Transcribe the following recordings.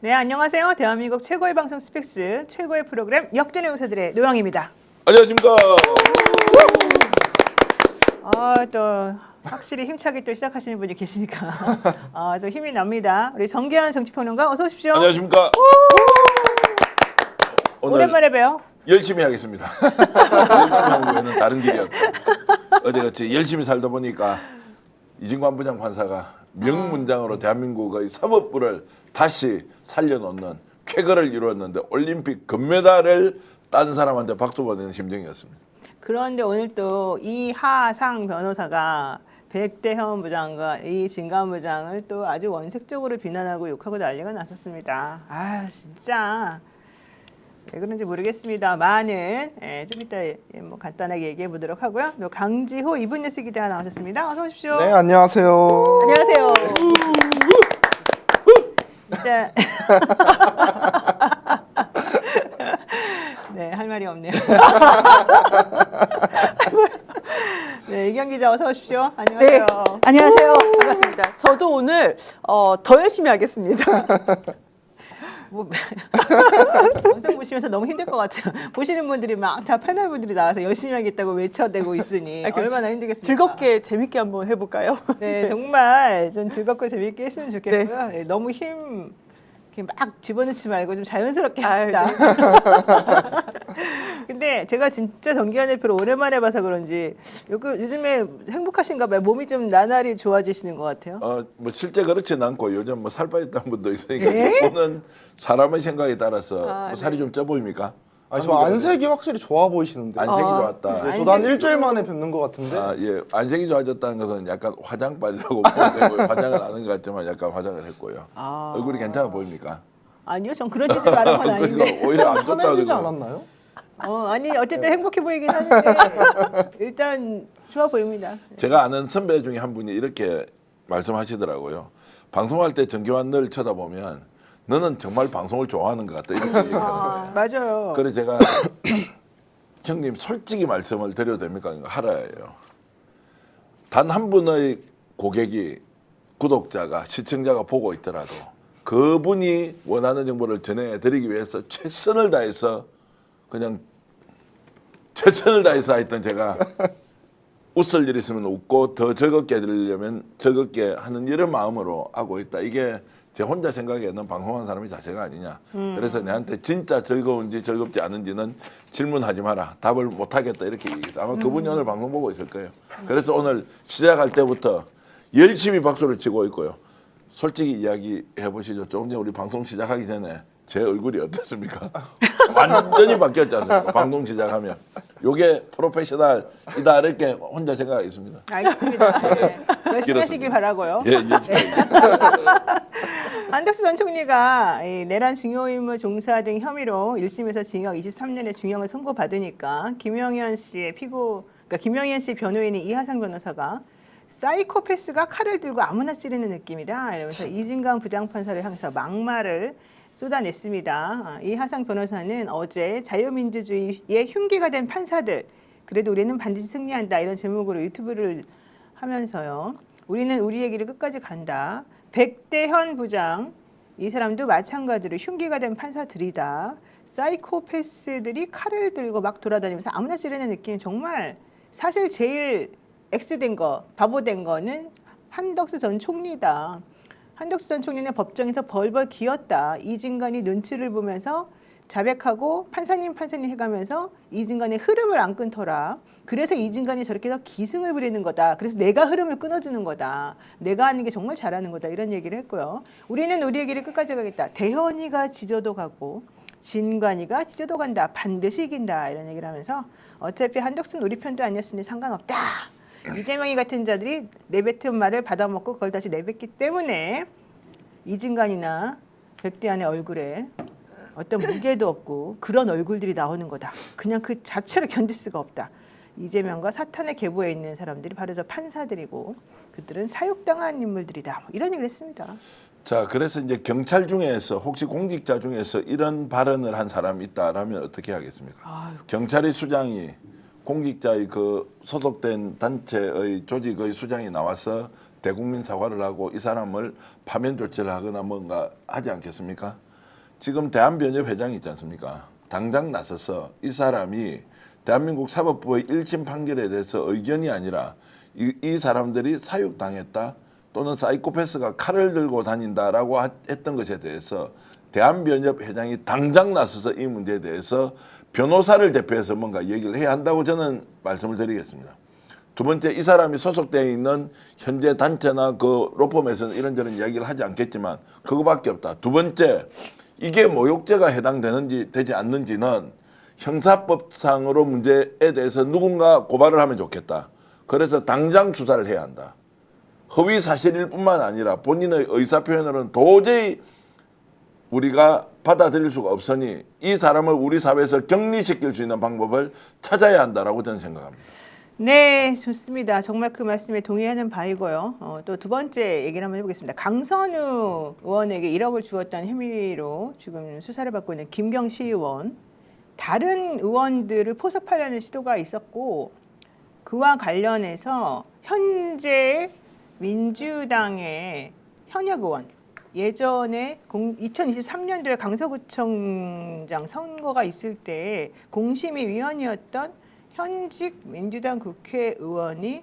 네, 안녕하세요. 대한민국 최고의 방송 스펙스, 최고의 프로그램 역전의 용사들의 노영입니다. 안녕하십니까. 또 확실히 힘차게 또 시작하시는 분이 계시니까 또 힘이 납니다. 우리 정계한 정치평론가 어서 오십시오. 안녕하십니까. 오늘 오랜만에 봬요. 열심히 하겠습니다. 열심히 한 후에는 다른 길이었고 어제같이 열심히 살다 보니까 이진관 부장판사가 명문장으로 대한민국의 사법부를 다시 살려놓는 쾌거를 이루었는데 올림픽 금메달을 딴 사람한테 박수 보내는 심정이었습니다. 그런데 오늘 또 이하상 변호사가 백대현 부장과 이진관 부장을 또 아주 원색적으로 비난하고 욕하고 난리가 났었습니다. 아 진짜 왜 그런지 모르겠습니다만은 좀 이따 뭐 간단하게 얘기해 보도록 하고요. 또 강지호 이분 뉴스 기자가 나오셨습니다. 어서 오십시오. 네, 안녕하세요. 안녕하세요. 진짜 네, 할 말이 없네요. 네, 이경 기자 어서 오십시오. 안녕하세요. 네, 안녕하세요. 반갑습니다. 저도 오늘 더 열심히 하겠습니다. 방송 보시면서 너무 힘들 것 같아요. 보시는 분들이 막 다 패널 분들이 나와서 열심히 하겠다고 외쳐대고 있으니 얼마나 힘들겠습니까? 즐겁게 재밌게 한번 해볼까요? 네, 정말 좀 즐겁고 재밌게 했으면 좋겠고요. 네, 너무 힘 이렇게 막 집어넣지 말고 좀 자연스럽게 합시다. 근데 제가 진짜 정기환 대표를 오랜만에 봐서 그런지 요즘에 행복하신가 봐요. 몸이 좀 나날이 좋아지시는 것 같아요. 뭐 실제 그렇지는 않고 요즘 뭐 살 빠졌다는 분도 있으니까 그거는 사람의 생각에 따라서 뭐 살이 좀 쪄 보입니까? 아니, 저 안색이 확실히 좋아 보이시는데. 안색이 좋았다. 네, 저도 한 일주일 만에 뵙는 것 같은데. 예, 안색이 좋아졌다는 것은 약간 화장빨이라고 보는데 화장을 안 한 것 같지만 약간 화장을 했고요. 얼굴이 괜찮아 보입니까? 아니요, 전 그런 짓을 말한 건 아닌데. 그러니까 오히려 안 좋다. 편해지지 않았나요? 아니 어쨌든 행복해 보이긴 하는데 일단 좋아 보입니다. 제가 아는 선배 중에 한 분이 이렇게 말씀하시더라고요. 방송할 때 정기환 늘 쳐다보면 너는 정말 방송을 좋아하는 것 같다 이렇게 얘기하는 거예요. 맞아요. 그래서 제가 형님 솔직히 말씀을 드려도 됩니까? 하라예요. 단 한 분의 고객이 구독자가 시청자가 보고 있더라도 그분이 원하는 정보를 전해드리기 위해서 최선을 다해서 그냥 최선을 다해서 하여튼 제가 웃을 일 있으면 웃고 더 즐겁게 해드리려면 즐겁게 하는 이런 마음으로 하고 있다. 이게 제 혼자 생각에는 방송하는 사람이 자세가 아니냐. 그래서 내한테 진짜 즐거운지 즐겁지 않은지는 질문하지 마라. 답을 못하겠다 이렇게 얘기했어요. 아마 그분이 오늘 방송 보고 있을 거예요. 그래서 오늘 시작할 때부터 열심히 박수를 치고 있고요. 솔직히 이야기해 보시죠. 조금 전에 우리 방송 시작하기 전에 제 얼굴이 어떻습니까? 완전히 바뀌었지 않습니까? 방송 시작하면. 요게 프로페셔널이다 이렇게 혼자 생각하겠습니다. 알겠습니다. 네. 열심히 하시길 바라고요. 예, 한덕수 전 총리가 내란 중요임무 종사 등 혐의로 1심에서 징역 23년의 중형을 선고받으니까 김영현 씨의 김영현 씨 변호인인 이하상 변호사가 사이코패스가 칼을 들고 아무나 찌르는 느낌이다 이러면서 이진관 부장판사를 향해서 막말을 쏟아냈습니다. 이하상 변호사는 어제 자유민주주의의 흉기가 된 판사들 그래도 우리는 반드시 승리한다 이런 제목으로 유튜브를 하면서요. 우리는 우리 얘기를 끝까지 간다. 백대현 부장 이 사람도 마찬가지로 흉기가 된 판사들이다. 사이코패스들이 칼을 들고 막 돌아다니면서 아무나 찌르는 느낌 정말 사실 제일 X된 거 바보된 거는 한덕수 전 총리다. 한덕수 전 총리는 법정에서 벌벌 기었다. 이진관이 눈치를 보면서 자백하고 판사님 해가면서 이진관의 흐름을 안 끊더라. 그래서 이진관이 저렇게 더 기승을 부리는 거다. 그래서 내가 흐름을 끊어주는 거다. 내가 하는 게 정말 잘하는 거다. 이런 얘기를 했고요. 우리는 우리의 길을 끝까지 가겠다. 대현이가 지져도 가고 진관이가 지져도 간다. 반드시 이긴다. 이런 얘기를 하면서 어차피 한덕수는 우리 편도 아니었으니 상관없다. 이재명이 같은 자들이 내뱉은 말을 받아먹고 그걸 다시 내뱉기 때문에 이진관이나 백대현의 얼굴에 어떤 무게도 없고 그런 얼굴들이 나오는 거다. 그냥 그 자체로 견딜 수가 없다. 이재명과 사탄의 계보에 있는 사람들이 바로 저 판사들이고 그들은 사육당한 인물들이다. 뭐 이런 얘기를 했습니다. 자, 그래서 이제 경찰 중에서 혹시 공직자 중에서 이런 발언을 한 사람이 있다라면 어떻게 하겠습니까? 경찰의 수장이 공직자의 그 소속된 단체의 조직의 수장이 나와서 대국민 사과를 하고 이 사람을 파면 조치를 하거나 뭔가 하지 않겠습니까? 지금 대한변협 회장이 있지 않습니까? 당장 나서서 이 사람이 대한민국 사법부의 1심 판결에 대해서 의견이 아니라 이 사람들이 사육당했다 또는 사이코패스가 칼을 들고 다닌다라고 했던 것에 대해서 대한변협 회장이 당장 나서서 이 문제에 대해서 변호사를 대표해서 뭔가 얘기를 해야 한다고 저는 말씀을 드리겠습니다. 두 번째, 이 사람이 소속되어 있는 현재 단체나 그 로펌에서는 이런저런 이야기를 하지 않겠지만 그거밖에 없다. 두 번째, 이게 모욕죄가 해당되는지 되지 않는지는 형사법상으로 문제에 대해서 누군가 고발을 하면 좋겠다. 그래서 당장 수사를 해야 한다. 허위 사실일 뿐만 아니라 본인의 의사표현으로는 도저히 우리가 받아들일 수가 없으니 이 사람을 우리 사회에서 격리시킬 수 있는 방법을 찾아야 한다라고 저는 생각합니다. 네, 좋습니다. 정말 그 말씀에 동의하는 바이고요. 또 두 번째 얘기를 한번 해보겠습니다. 강선우 의원에게 1억을 주었다는 혐의로 지금 수사를 받고 있는 김경시 의원, 다른 의원들을 포섭하려는 시도가 있었고 그와 관련해서 현재 민주당의 현역 의원, 예전에 2023년도에 강서구청장 선거가 있을 때 공심위원이었던 현직 민주당 국회의원이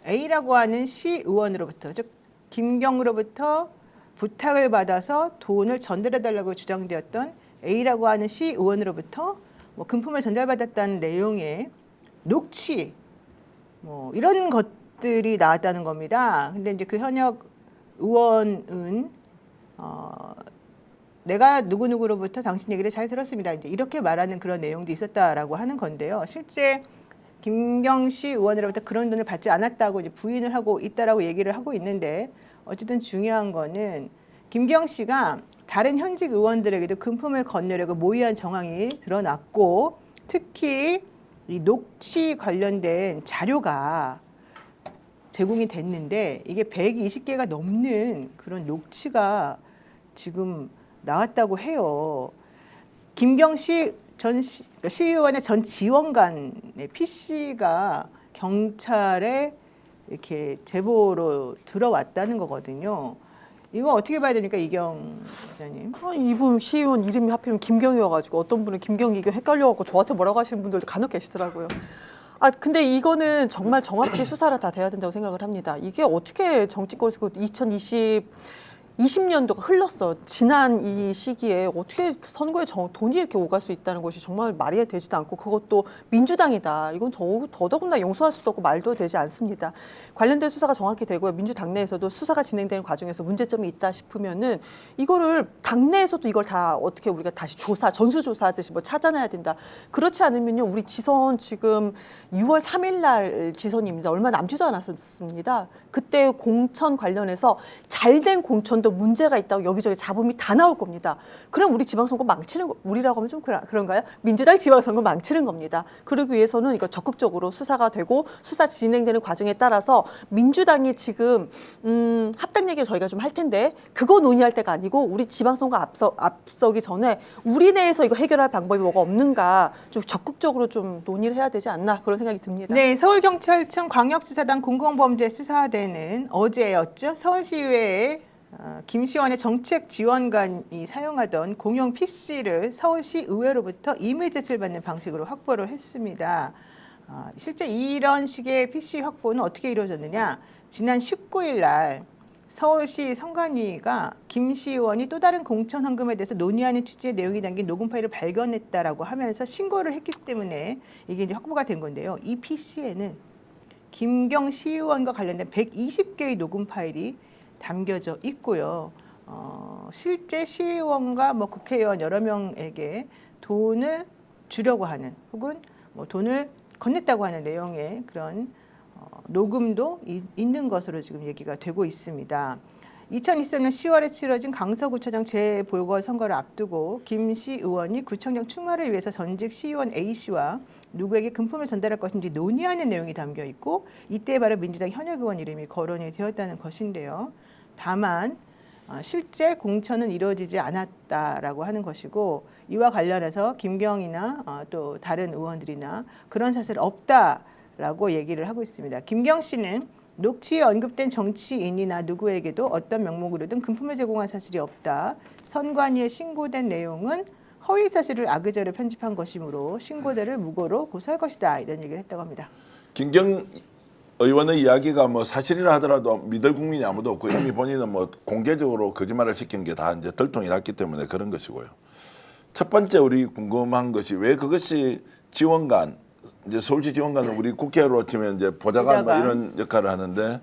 A라고 하는 시의원으로부터, 즉 김경으로부터 부탁을 받아서 돈을 전달해달라고 주장되었던 A라고 하는 시의원으로부터 뭐 금품을 전달받았다는 내용의 녹취 뭐 이런 것들이 나왔다는 겁니다. 근데 이제 그 현역 의원은 내가 누구누구로부터 당신 얘기를 잘 들었습니다. 이제 이렇게 말하는 그런 내용도 있었다라고 하는 건데요. 실제 김경시 의원으로부터 그런 돈을 받지 않았다고 이제 부인을 하고 있다라고 얘기를 하고 있는데 어쨌든 중요한 거는 김경 씨가 다른 현직 의원들에게도 금품을 건네려고 모의한 정황이 드러났고 특히 이 녹취 관련된 자료가 제공이 됐는데 이게 120개가 넘는 그런 녹취가 지금 나왔다고 해요. 김경시 전 시의원의 전 지원관의 PC가 경찰에 이렇게 제보로 들어왔다는 거거든요. 이거 어떻게 봐야 됩니까, 이경 기자님? 이분 시의원 이름이 하필이면 김경이어가지고 어떤 분은 김경, 이경 헷갈려갖고 저한테 뭐라고 하시는 분들도 간혹 계시더라고요. 근데 이거는 정말 정확하게 수사가 다 돼야 된다고 생각을 합니다. 이게 어떻게 정치권에서 2020년도가 흘렀어. 지난 이 시기에 어떻게 선거에 돈이 이렇게 오갈 수 있다는 것이 정말 말이 되지도 않고 그것도 민주당이다. 이건 더더군다나 용서할 수도 없고 말도 되지 않습니다. 관련된 수사가 정확히 되고요. 민주당 내에서도 수사가 진행되는 과정에서 문제점이 있다 싶으면은 이거를 당내에서도 이걸 다 어떻게 우리가 다시 전수조사하듯이 뭐 찾아내야 된다. 그렇지 않으면요. 우리 지선 지금 6월 3일 날 지선입니다. 얼마 남지도 않았습니다. 그때 공천 관련해서 잘된 공천도 문제가 있다고 여기저기 잡음이 다 나올 겁니다. 그럼 우리 지방선거 망치는 거, 우리라고 하면 좀 그런가요? 민주당 지방선거 망치는 겁니다. 그러기 위해서는 이거 적극적으로 수사가 되고 수사 진행되는 과정에 따라서 민주당이 지금 합당 얘기를 저희가 좀 할 텐데 그거 논의할 때가 아니고 우리 지방선거 앞서기 전에 우리 내에서 이거 해결할 방법이 뭐가 없는가 좀 적극적으로 좀 논의를 해야 되지 않나 그런 생각이 듭니다. 네, 서울경찰청 광역수사단 공공범죄수사대는 어제였죠. 서울시의회에 김시원의 정책지원관이 사용하던 공용 PC를 서울시 의회로부터 임의 제출받는 방식으로 확보를 했습니다. 실제 이런 식의 PC 확보는 어떻게 이루어졌느냐? 지난 19일 날 서울시 선관위가 김 시의원이 또 다른 공천 헌금에 대해서 논의하는 취지의 내용이 담긴 녹음 파일을 발견했다라고 하면서 신고를 했기 때문에 이게 이제 확보가 된 건데요. 이 PC에는 김경 시의원과 관련된 120개의 녹음 파일이 담겨져 있고요. 실제 시의원과 뭐 국회의원 여러 명에게 돈을 주려고 하는 혹은 뭐 돈을 건넸다고 하는 내용의 그런 녹음도 있는 것으로 지금 얘기가 되고 있습니다. 2023년 10월에 치러진 강서구청장 재보궐선거를 앞두고 김 시 의원이 구청장 출마를 위해서 전직 시의원 A씨와 누구에게 금품을 전달할 것인지 논의하는 내용이 담겨 있고 이때 바로 민주당 현역 의원 이름이 거론이 되었다는 것인데요. 다만 실제 공천은 이루어지지 않았다라고 하는 것이고 이와 관련해서 김경이나 또 다른 의원들이나 그런 사실 없다라고 얘기를 하고 있습니다. 김경 씨는 녹취에 언급된 정치인이나 누구에게도 어떤 명목으로든 금품을 제공한 사실이 없다. 선관위에 신고된 내용은 허위 사실을 악의적으로 편집한 것이므로 신고자를 무고로 고소할 것이다. 이런 얘기를 했다고 합니다. 김경 의원의 이야기가 뭐 사실이라 하더라도 믿을 국민이 아무도 없고 이미 본인은 뭐 공개적으로 거짓말을 시킨 게 다 이제 들통이 났기 때문에 그런 것이고요. 첫 번째 우리 궁금한 것이 왜 그것이 지원관, 이제 서울시 지원관은 우리 국회로 치면 이제 보좌관 뭐 이런 역할을 하는데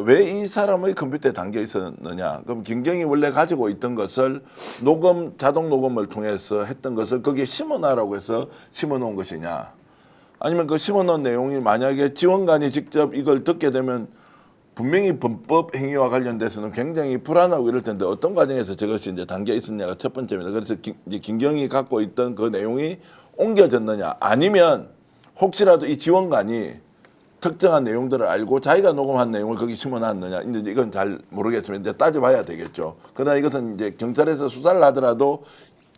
왜 이 사람의 컴퓨터에 담겨 있었느냐? 그럼 김경이 원래 가지고 있던 것을 녹음, 자동 녹음을 통해서 했던 것을 거기에 심어놔라고 해서 심어놓은 것이냐? 아니면 그 심어놓은 내용이 만약에 지원관이 직접 이걸 듣게 되면 분명히 범법 행위와 관련돼서는 굉장히 불안하고 이럴 텐데 어떤 과정에서 저것이 이제 담겨 있었냐가 첫 번째입니다. 그래서 이제 김경이 갖고 있던 그 내용이 옮겨졌느냐? 아니면 혹시라도 이 지원관이 특정한 내용들을 알고 자기가 녹음한 내용을 거기 심어놨느냐 이제 이건 잘 모르겠지만 이제 따져봐야 되겠죠. 그러나 이것은 이제 경찰에서 수사를 하더라도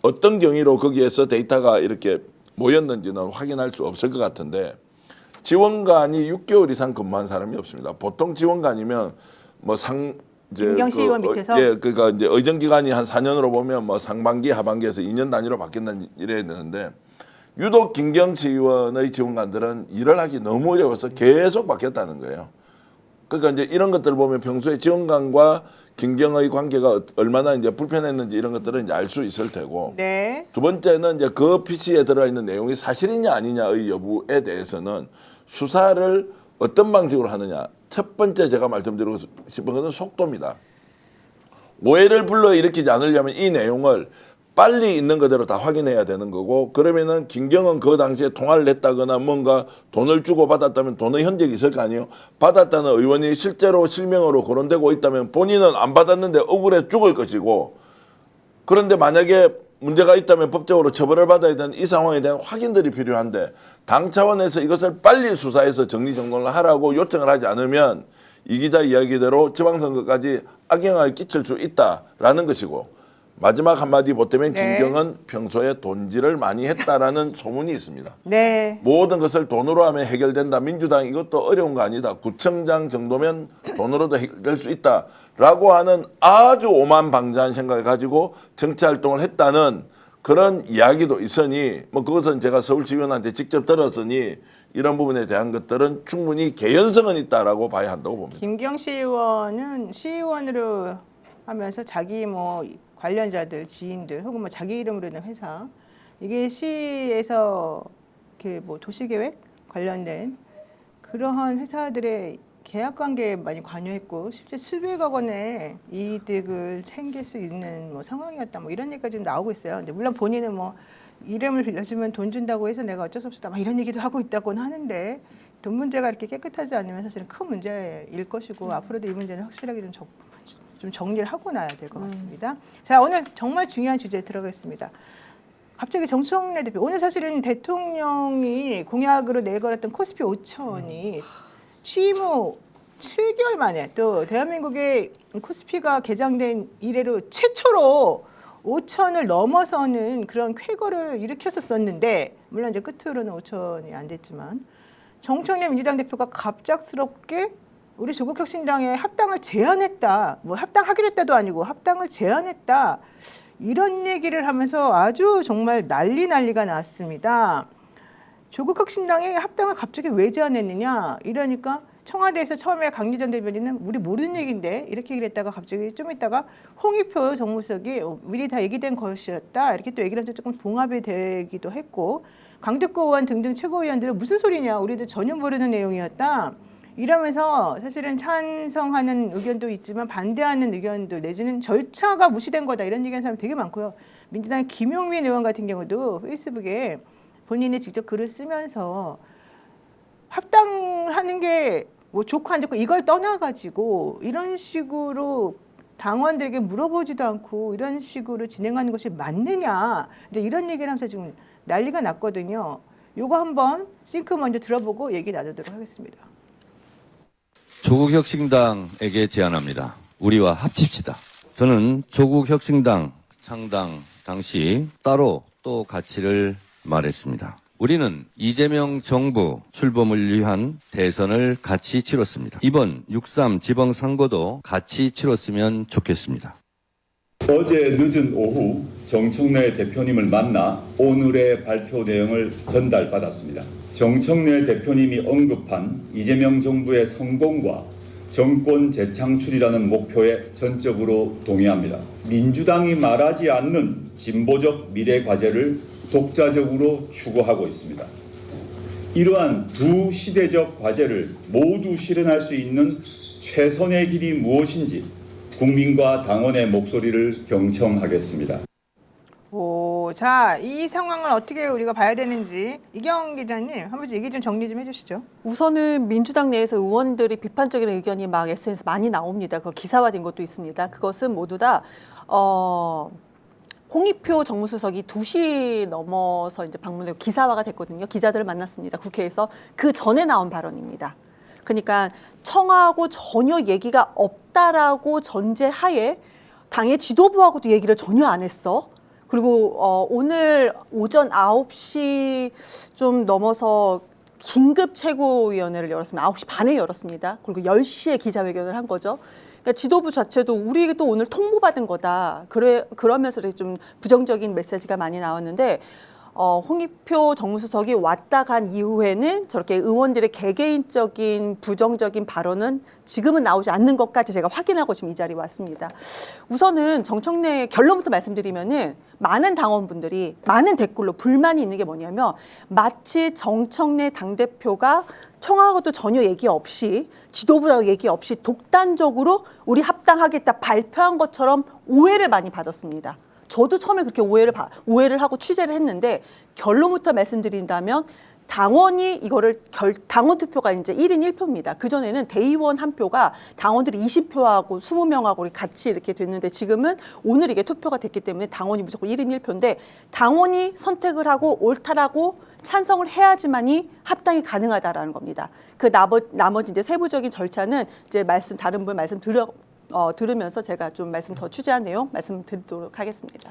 어떤 경위로 거기에서 데이터가 이렇게 모였는지는 확인할 수 없을 것 같은데 지원관이 6개월 이상 근무한 사람이 없습니다. 보통 지원관이면 뭐 김경시 의원 밑에서 그러니까 이제 의정 기간이 한 4년으로 보면 뭐 상반기 하반기에서 2년 단위로 바뀐다는 이래야 되는데. 유독 김경시 의원의 지원관들은 일을 하기 너무 어려워서 계속 바뀌었다는 거예요. 그러니까 이제 이런 것들을 보면 평소에 지원관과 김경의 관계가 얼마나 이제 불편했는지 이런 것들은 이제 알 수 있을 테고. 네. 두 번째는 이제 그 PC에 들어가 있는 내용이 사실이냐 아니냐의 여부에 대해서는 수사를 어떤 방식으로 하느냐. 첫 번째 제가 말씀드리고 싶은 것은 속도입니다. 오해를 불러일으키지 않으려면 이 내용을 빨리 있는 그대로 다 확인해야 되는 거고 그러면은 김경은 그 당시에 통화를 했다거나 뭔가 돈을 주고 받았다면 돈의 흔적이 있을 거 아니에요. 받았다는 의원이 실제로 실명으로 거론되고 있다면 본인은 안 받았는데 억울해 죽을 것이고 그런데 만약에 문제가 있다면 법적으로 처벌을 받아야 되는 이 상황에 대한 확인들이 필요한데 당 차원에서 이것을 빨리 수사해서 정리정돈을 하라고 요청을 하지 않으면 이 기자 이야기대로 지방선거까지 악영향을 끼칠 수 있다라는 것이고 마지막 한마디 보태면 네. 김경은 평소에 돈질을 많이 했다라는 소문이 있습니다. 네. 모든 것을 돈으로 하면 해결된다. 민주당 이것도 어려운 거 아니다. 구청장 정도면 돈으로도 해결될 수 있다라고 하는 아주 오만방자한 생각을 가지고 정치활동을 했다는 그런 이야기도 있으니 뭐 그것은 제가 서울시의원한테 직접 들었으니 이런 부분에 대한 것들은 충분히 개연성은 있다라고 봐야 한다고 봅니다. 김경시 의원은 시의원으로 하면서 자기 뭐 관련자들, 지인들 혹은 뭐 자기 이름으로 있는 회사 이게 시에서 이렇게 뭐 도시계획 관련된 그러한 회사들의 계약 관계에 많이 관여했고 실제 수백억 원의 이득을 챙길 수 있는 뭐 상황이었다 뭐 이런 얘기가 지금 나오고 있어요. 근데 물론 본인은 뭐 이름을 빌려주면 돈 준다고 해서 내가 어쩔 수 없다 막 이런 얘기도 하고 있다고는 하는데 돈 문제가 이렇게 깨끗하지 않으면 사실은 큰 문제일 것이고 앞으로도 이 문제는 확실하게 좀 정리를 하고 나야 될 것 같습니다. 자, 오늘 정말 중요한 주제에 들어가겠습니다. 갑자기 정청래 대표, 오늘 사실은 대통령이 공약으로 내걸었던 코스피 5천이 취임 후 7개월 만에 또 대한민국의 코스피가 개장된 이래로 최초로 5천을 넘어서는 그런 쾌거를 일으켰었는데 물론 이제 끝으로는 5천이 안 됐지만 정청래 민주당 대표가 갑작스럽게 우리 조국혁신당의 합당을 제안했다. 뭐 합당하기로 했다도 아니고 합당을 제안했다. 이런 얘기를 하면서 아주 정말 난리가 났습니다. 조국혁신당의 합당을 갑자기 왜 제안했느냐. 이러니까 청와대에서 처음에 강기정 대변인은 우리 모르는 얘기인데 이렇게 얘기를 했다가 갑자기 좀 있다가 홍익표 정무수석이 미리 다 얘기된 것이었다. 이렇게 또 얘기를 하면서 조금 봉합이 되기도 했고 강덕구 의원 등등 최고위원들은 무슨 소리냐. 우리도 전혀 모르는 내용이었다. 이러면서 사실은 찬성하는 의견도 있지만 반대하는 의견도 내지는 절차가 무시된 거다 이런 얘기하는 사람 되게 많고요. 민주당의 김용민 의원 같은 경우도 페이스북에 본인이 직접 글을 쓰면서 합당하는 게 뭐 좋고 안 좋고 이걸 떠나가지고 이런 식으로 당원들에게 물어보지도 않고 이런 식으로 진행하는 것이 맞느냐 이제 이런 얘기를 하면서 지금 난리가 났거든요. 요거 한번 싱크 먼저 들어보고 얘기 나누도록 하겠습니다. 조국혁신당에게 제안합니다. 우리와 합칩시다. 저는 조국혁신당 창당 당시 따로 또 가치를 말했습니다. 우리는 이재명 정부 출범을 위한 대선을 같이 치렀습니다. 이번 6.3 지방선거도 같이 치렀으면 좋겠습니다. 어제 늦은 오후 정청래 대표님을 만나 오늘의 발표 내용을 전달받았습니다. 정청래 대표님이 언급한 이재명 정부의 성공과 정권 재창출이라는 목표에 전적으로 동의합니다. 민주당이 말하지 않는 진보적 미래 과제를 독자적으로 추구하고 있습니다. 이러한 두 시대적 과제를 모두 실현할 수 있는 최선의 길이 무엇인지 국민과 당원의 목소리를 경청하겠습니다. 자, 이 상황을 어떻게 우리가 봐야 되는지 이경 기자님 한번 얘기 좀 정리 좀 해주시죠. 우선은 민주당 내에서 의원들이 비판적인 의견이 막 SNS 많이 나옵니다. 그 기사화된 것도 있습니다. 그것은 모두 다 홍익표 정무수석이 2시 넘어서 이제 방문하고 기사화가 됐거든요. 기자들을 만났습니다. 국회에서 그 전에 나온 발언입니다. 그러니까 청하고 전혀 얘기가 없다라고 전제하에 당의 지도부하고도 얘기를 전혀 안 했어. 그리고 오늘 오전 9시 좀 넘어서 긴급 최고위원회를 열었습니다. 9시 반에 열었습니다. 그리고 10시에 기자회견을 한 거죠. 그러니까 지도부 자체도 우리도 오늘 통보받은 거다. 그러면서 좀 부정적인 메시지가 많이 나왔는데 홍익표 정무수석이 왔다 간 이후에는 저렇게 의원들의 개개인적인 부정적인 발언은 지금은 나오지 않는 것까지 제가 확인하고 지금 이 자리에 왔습니다. 우선은 정청래 결론부터 말씀드리면은 많은 당원분들이 많은 댓글로 불만이 있는 게 뭐냐면 마치 정청래 당대표가 청하고도 전혀 얘기 없이 지도부하고 얘기 없이 독단적으로 우리 합당하겠다 발표한 것처럼 오해를 많이 받았습니다. 저도 처음에 그렇게 오해를 하고 취재를 했는데 결론부터 말씀드린다면 당원이 이거를 당원 투표가 이제 1인 1표입니다. 그전에는 대의원 한 표가 당원들이 20표하고 20명하고 같이 이렇게 됐는데 지금은 오늘 이게 투표가 됐기 때문에 당원이 무조건 1인 1표인데 당원이 선택을 하고 옳다라고 찬성을 해야지만이 합당이 가능하다라는 겁니다. 그 나머지 이제 세부적인 절차는 이제 다른 분 말씀 들으면서 제가 좀 말씀 더 취재한 내용 말씀드리도록 하겠습니다.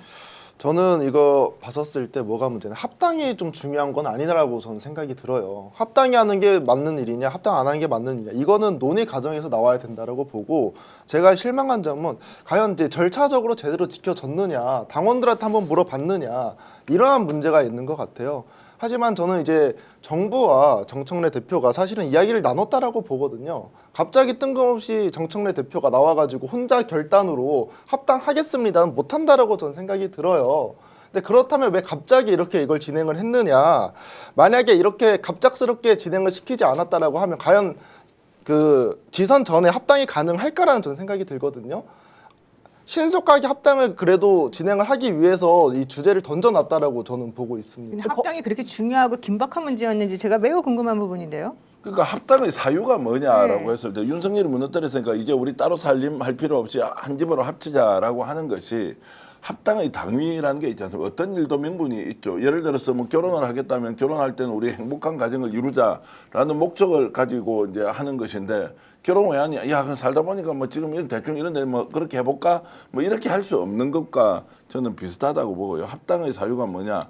저는 이거 봤었을 때 뭐가 문제냐, 합당이 좀 중요한 건 아니라고 저는 생각이 들어요. 합당이 하는 게 맞는 일이냐, 합당 안 하는 게 맞는 일이냐, 이거는 논의 과정에서 나와야 된다라고 보고, 제가 실망한 점은 과연 이제 절차적으로 제대로 지켜졌느냐, 당원들한테 한번 물어봤느냐, 이러한 문제가 있는 것 같아요. 하지만 저는 이제 정부와 정청래 대표가 사실은 이야기를 나눴다라고 보거든요. 갑자기 뜬금없이 정청래 대표가 나와가지고 혼자 결단으로 합당하겠습니다는 못한다라고 저는 생각이 들어요. 근데 그렇다면 왜 갑자기 이렇게 이걸 진행을 했느냐. 만약에 이렇게 갑작스럽게 진행을 시키지 않았다라고 하면 과연 그 지선 전에 합당이 가능할까라는 저는 생각이 들거든요. 신속하게 합당을 그래도 진행을 하기 위해서 이 주제를 던져놨다라고 저는 보고 있습니다. 근데 합당이 그렇게 중요하고 긴박한 문제였는지 제가 매우 궁금한 부분인데요. 그러니까 합당의 사유가 뭐냐라고 네. 했을 때 윤석열이 무너뜨렸으니까 이제 우리 따로 살림할 필요 없이 한 집으로 합치자라고 하는 것이 합당의 당위라는 게 있지 않습니까? 어떤 일도 명분이 있죠. 예를 들어서 뭐 결혼을 하겠다면 결혼할 때는 우리 행복한 가정을 이루자라는 목적을 가지고 이제 하는 것인데 결혼 왜 하냐? 야, 그럼 살다 보니까 뭐 지금 이런 대충 이런데 뭐 그렇게 해볼까? 뭐 이렇게 할 수 없는 것과 저는 비슷하다고 보고요. 합당의 사유가 뭐냐?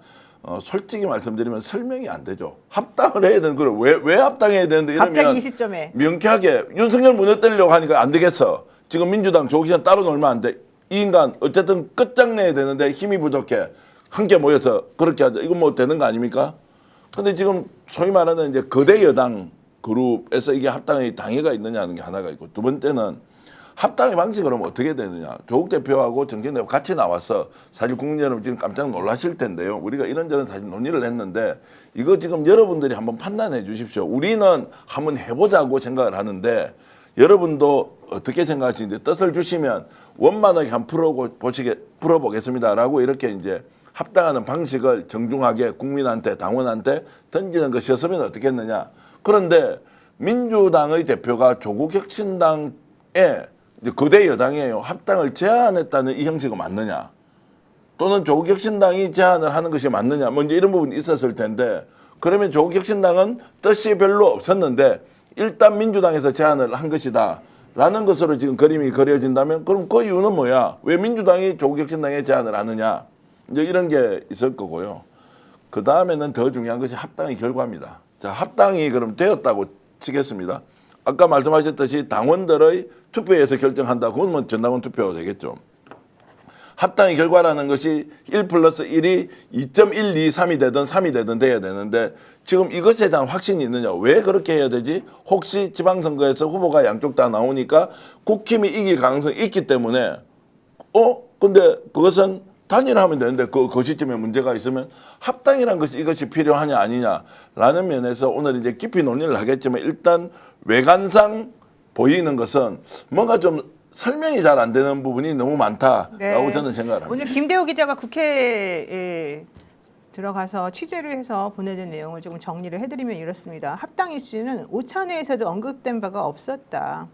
솔직히 말씀드리면 설명이 안 되죠. 합당을 해야 되는 걸 왜 합당해야 되는데 이러면 갑자기 이 시점에 명쾌하게 윤석열 무너뜨리려고 하니까 안 되겠어. 지금 민주당 조기현 따로 놀면 안 돼. 이 인간 어쨌든 끝장내야 되는데 힘이 부족해. 함께 모여서 그렇게 하자. 이건 뭐 되는 거 아닙니까? 근데 지금 소위 말하는 이제 거대 여당 그룹에서 이게 합당의 당위가 있느냐는 게 하나가 있고, 두 번째는 합당의 방식이 그러면 어떻게 되느냐. 조국 대표하고 정진 대표 같이 나와서 사실 국민 여러분 지금 깜짝 놀라실 텐데요. 우리가 이런저런 사실 논의를 했는데 이거 지금 여러분들이 한번 판단해 주십시오. 우리는 한번 해보자고 생각을 하는데 여러분도 어떻게 생각하시는지 뜻을 주시면 원만하게 한번 풀어보겠습니다라고 이렇게 이제 합당하는 방식을 정중하게 국민한테 당원한테 던지는 것이었으면 어떻게 했느냐. 그런데 민주당의 대표가 조국 혁신당의 거대 여당이에요. 합당을 제안했다는 이 형식은 맞느냐? 또는 조국 혁신당이 제안을 하는 것이 맞느냐? 뭐 이제 이런 부분이 있었을 텐데, 그러면 조국 혁신당은 뜻이 별로 없었는데 일단 민주당에서 제안을 한 것이다라는 것으로 지금 그림이 그려진다면, 그럼 그 이유는 뭐야? 왜 민주당이 조국 혁신당에 제안을 하느냐? 이제 이런 게 있을 거고요. 그 다음에는 더 중요한 것이 합당의 결과입니다. 자, 합당이 그럼 되었다고 치겠습니다. 아까 말씀하셨듯이 당원들의 투표에서 결정한다. 그건 뭐 전당원 투표가 되겠죠. 합당의 결과라는 것이 1 플러스 1이 2.123이 되든 3이 되든 돼야 되는데 지금 이것에 대한 확신이 있느냐. 왜 그렇게 해야 되지? 혹시 지방선거에서 후보가 양쪽 다 나오니까 국힘이 이길 가능성이 있기 때문에 근데 그것은 단일화하면 되는데 그 시점에 문제가 있으면 합당이라는 것이 이것이 필요하냐 아니냐라는 면에서 오늘 이제 깊이 논의를 하겠지만 일단 외관상 보이는 것은 뭔가 좀 설명이 잘 안 되는 부분이 너무 많다라고 네. 저는 생각을 합니다. 오늘 김대호 기자가 국회에 들어가서 취재를 해서 보내준 내용을 조금 정리를 해드리면 이렇습니다. 합당 이슈는 오찬회에서도 언급된 바가 없었다.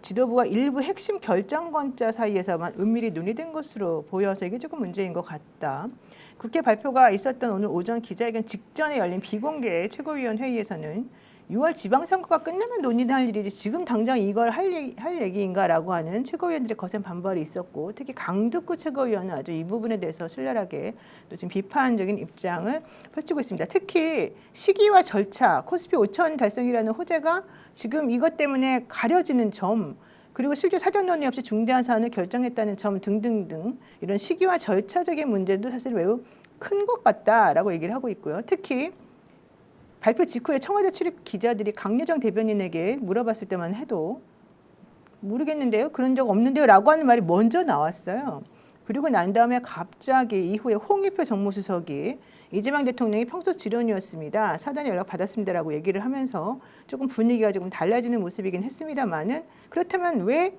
지도부와 일부 핵심 결정권자 사이에서만 은밀히 논의된 것으로 보여서 이게 조금 문제인 것 같다. 국회 발표가 있었던 오늘 오전 기자회견 직전에 열린 비공개 최고위원 회의에서는 6월 지방선거가 끝나면 논의할 일이지 지금 당장 이걸 할 얘기인가라고 하는 최고위원들의 거센 반발이 있었고 특히 강득구 최고위원은 아주 이 부분에 대해서 신랄하게 또 지금 비판적인 입장을 펼치고 있습니다. 특히 시기와 절차, 코스피 5천 달성이라는 호재가 지금 이것 때문에 가려지는 점 그리고 실제 사전 논의 없이 중대한 사안을 결정했다는 점 등등등 이런 시기와 절차적인 문제도 사실 매우 큰 것 같다라고 얘기를 하고 있고요. 특히 발표 직후에 청와대 출입 기자들이 강유정 대변인에게 물어봤을 때만 해도 모르겠는데요. 그런 적 없는데요. 라고 하는 말이 먼저 나왔어요. 그리고 난 다음에 갑자기 이후에 홍익표 정무수석이 이재명 대통령이 평소 지론이었습니다. 사전에 연락 받았습니다라고 얘기를 하면서 조금 분위기가 조금 달라지는 모습이긴 했습니다만은 그렇다면 왜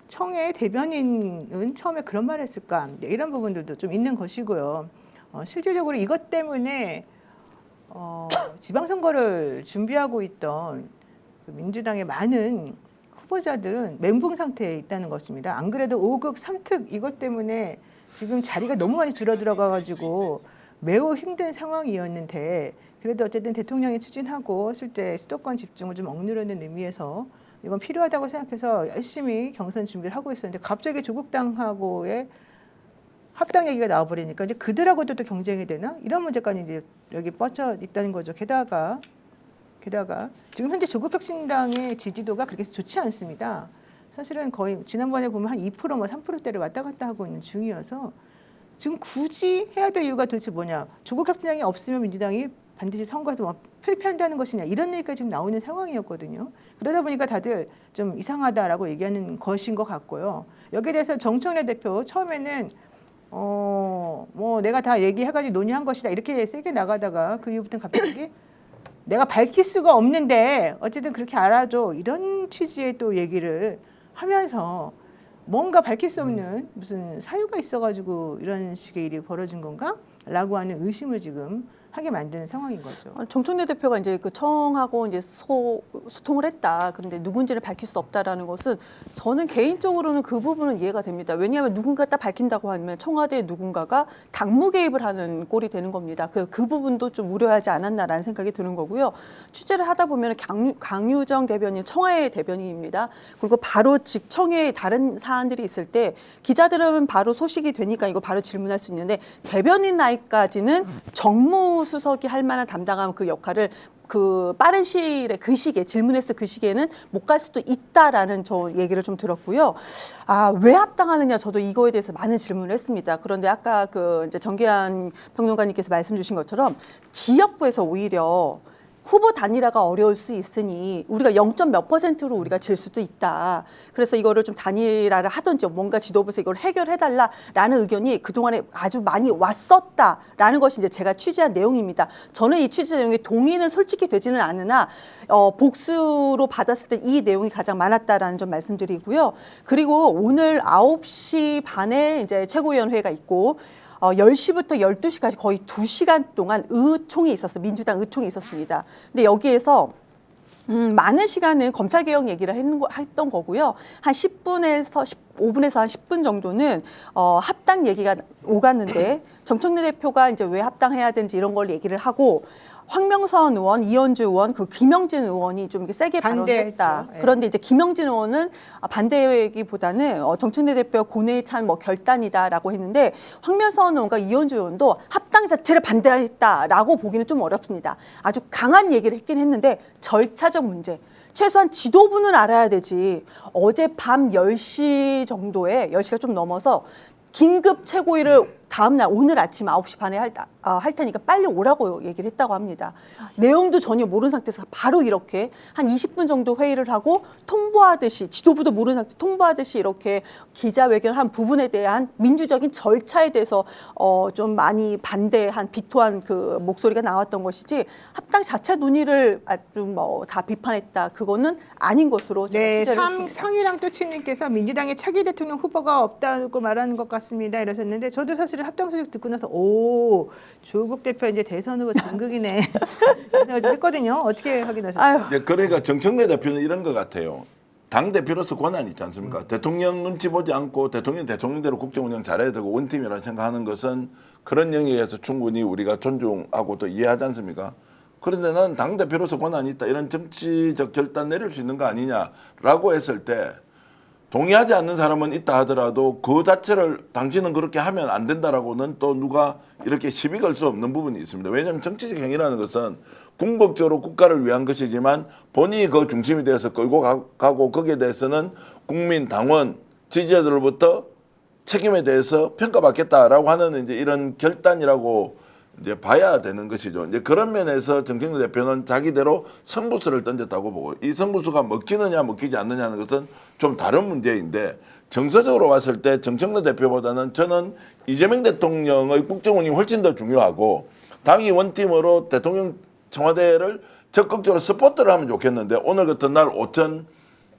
청해 대변인은 처음에 그런 말을 했을까? 이런 부분들도 좀 있는 것이고요. 실질적으로 이것 때문에 지방선거를 준비하고 있던 그 민주당의 많은 후보자들은 멘붕 상태에 있다는 것입니다. 안 그래도 5극 3특 이것 때문에 지금 자리가 너무 많이 줄어들어가지고 매우 힘든 상황이었는데 그래도 어쨌든 대통령이 추진하고 실제 수도권 집중을 좀 억누르는 의미에서 이건 필요하다고 생각해서 열심히 경선 준비를 하고 있었는데 갑자기 조국당하고의 합당 얘기가 나와버리니까 이제 그들하고도 또 경쟁이 되나 이런 문제까지 이제 여기 뻗쳐 있다는 거죠. 게다가 지금 현재 조국혁신당의 지지도가 그렇게 좋지 않습니다. 사실은 거의 지난번에 보면 한 2% 뭐 3%대를 왔다 갔다 하고 있는 중이어서 지금 굳이 해야 될 이유가 도대체 뭐냐? 조국혁신당이 없으면 민주당이 반드시 선거에서 뭐 패배한다는 것이냐 이런 얘기가 지금 나오는 상황이었거든요. 그러다 보니까 다들 좀 이상하다라고 얘기하는 것인 것 같고요. 여기에 대해서 정청래 대표 처음에는 뭐 내가 다 얘기해가지고 논의한 것이다 이렇게 세게 나가다가 그 이후부터는 갑자기 내가 밝힐 수가 없는데 어쨌든 그렇게 알아줘 이런 취지의 또 얘기를 하면서 뭔가 밝힐 수 없는 무슨 사유가 있어가지고 이런 식의 일이 벌어진 건가? 라고 하는 의심을 지금 하게 만드는 상황인 거죠. 정청래 대표가 이제 그 청하고 이제 소통을 했다. 그런데 누군지를 밝힐 수 없다라는 것은 저는 개인적으로는 그 부분은 이해가 됩니다. 왜냐하면 누군가 딱 밝힌다고 하면 청와대 누군가가 당무 개입을 하는 꼴이 되는 겁니다. 그 부분도 좀 우려하지 않았나라는 생각이 드는 거고요. 취재를 하다 보면 강유정 대변인 청와대 대변인입니다. 그리고 바로 직청에 다른 사안들이 있을 때 기자들은 바로 소식이 되니까 이거 바로 질문할 수 있는데 대변인 라인까지는 정무수석이 할 만한 담당한 그 역할을 그 빠른 시일에 그 시기에 질문했을 그 시기에는 못 갈 수도 있다라는 저 얘기를 좀 들었고요. 왜 합당하느냐 저도 이거에 대해서 많은 질문을 했습니다. 그런데 아까 그 이제 정기한 평론가님께서 말씀 주신 것처럼 지역구에서 오히려 후보 단일화가 어려울 수 있으니 우리가 0.몇%로 우리가 질 수도 있다. 그래서 이거를 좀 단일화를 하든지 뭔가 지도부에서 이걸 해결해달라라는 의견이 그동안에 아주 많이 왔었다라는 것이 이제 제가 취재한 내용입니다. 저는 이 취재 내용에 동의는 솔직히 되지는 않으나 복수로 받았을 때 이 내용이 가장 많았다라는 점 말씀드리고요. 그리고 오늘 9시 반에 이제 최고위원회가 있고 10시부터 12시까지 거의 2시간 동안 의총이 있었어요. 민주당 의총이 있었습니다. 근데 여기에서 많은 시간은 검찰개혁 얘기를 했던 거고요. 한 10분에서 15분에서 한 10분 정도는 합당 얘기가 오갔는데 정청래 대표가 이제 왜 합당해야 되는지 이런 걸 얘기를 하고 황명선 의원, 이현주 의원, 그 김영진 의원이 좀 이렇게 세게 발언했다. 네. 그런데 이제 김영진 의원은 반대이기보다는 정청래 대표 고뇌에 찬 뭐 결단이다라고 했는데 황명선 의원과 이현주 의원도 합당 합당 자체를 반대했다라고 보기는 좀 어렵습니다. 아주 강한 얘기를 했긴 했는데 절차적 문제. 최소한 지도부는 알아야 되지. 어제 밤 10시 정도에 10시가 좀 넘어서 긴급 최고위를 다음날 오늘 아침 9시 반에 할 테니까 빨리 오라고 얘기를 했다고 합니다. 내용도 전혀 모르는 상태에서 바로 이렇게 한 20분 정도 회의를 하고 통보하듯이 지도부도 모르는 상태 통보하듯이 이렇게 기자회견한 부분에 대한 민주적인 절차에 대해서 좀 많이 반대한 비토한 그 목소리가 나왔던 것이지 합당 자체 논의를 아주 뭐 다 비판했다. 그거는 아닌 것으로 제가 네, 취재를 했습니다. 상희랑 또 치님께서 민주당의 차기 대통령 후보가 없다고 말하는 것 같습니다. 이러셨는데 저도 사실 합당 소식 듣고 나서 오 조국 대표 이제 대선 후보 등극이네 생각을 좀 했거든요. 어떻게 확인하셨어요? 아유. 이제 그러니까 정청래 대표는 이런 것 같아요. 당 대표로서 권한이 있지 않습니까? 대통령 눈치 보지 않고 대통령대로 국정 운영 잘해야 되고 원팀이라 생각하는 것은 그런 영역에서 충분히 우리가 존중하고 또 이해하지 않습니까? 그런데 나는 당 대표로서 권한이 있다 이런 정치적 결단 내릴 수 있는 거 아니냐라고 했을 때 동의하지 않는 사람은 있다 하더라도 그 자체를 당신은 그렇게 하면 안 된다라고는 또 누가 이렇게 시비 걸 수 없는 부분이 있습니다. 왜냐하면 정치적 행위라는 것은 궁극적으로 국가를 위한 것이지만 본인이 그 중심이 되어서 끌고 가고 거기에 대해서는 국민, 당원, 지지자들로부터 책임에 대해서 평가받겠다라고 하는 이제 이런 결단이라고 이제 봐야 되는 것이죠. 이제 그런 면에서 정청래 대표는 자기대로 승부수를 던졌다고 보고 이 승부수가 먹히느냐 먹히지 않느냐는 것은 좀 다른 문제인데 정서적으로 봤을 때 정청래 대표보다는 저는 이재명 대통령의 국정운이 훨씬 더 중요하고 당이 원팀으로 대통령 청와대를 적극적으로 서포트를 하면 좋겠는데 오늘 같은 날 5천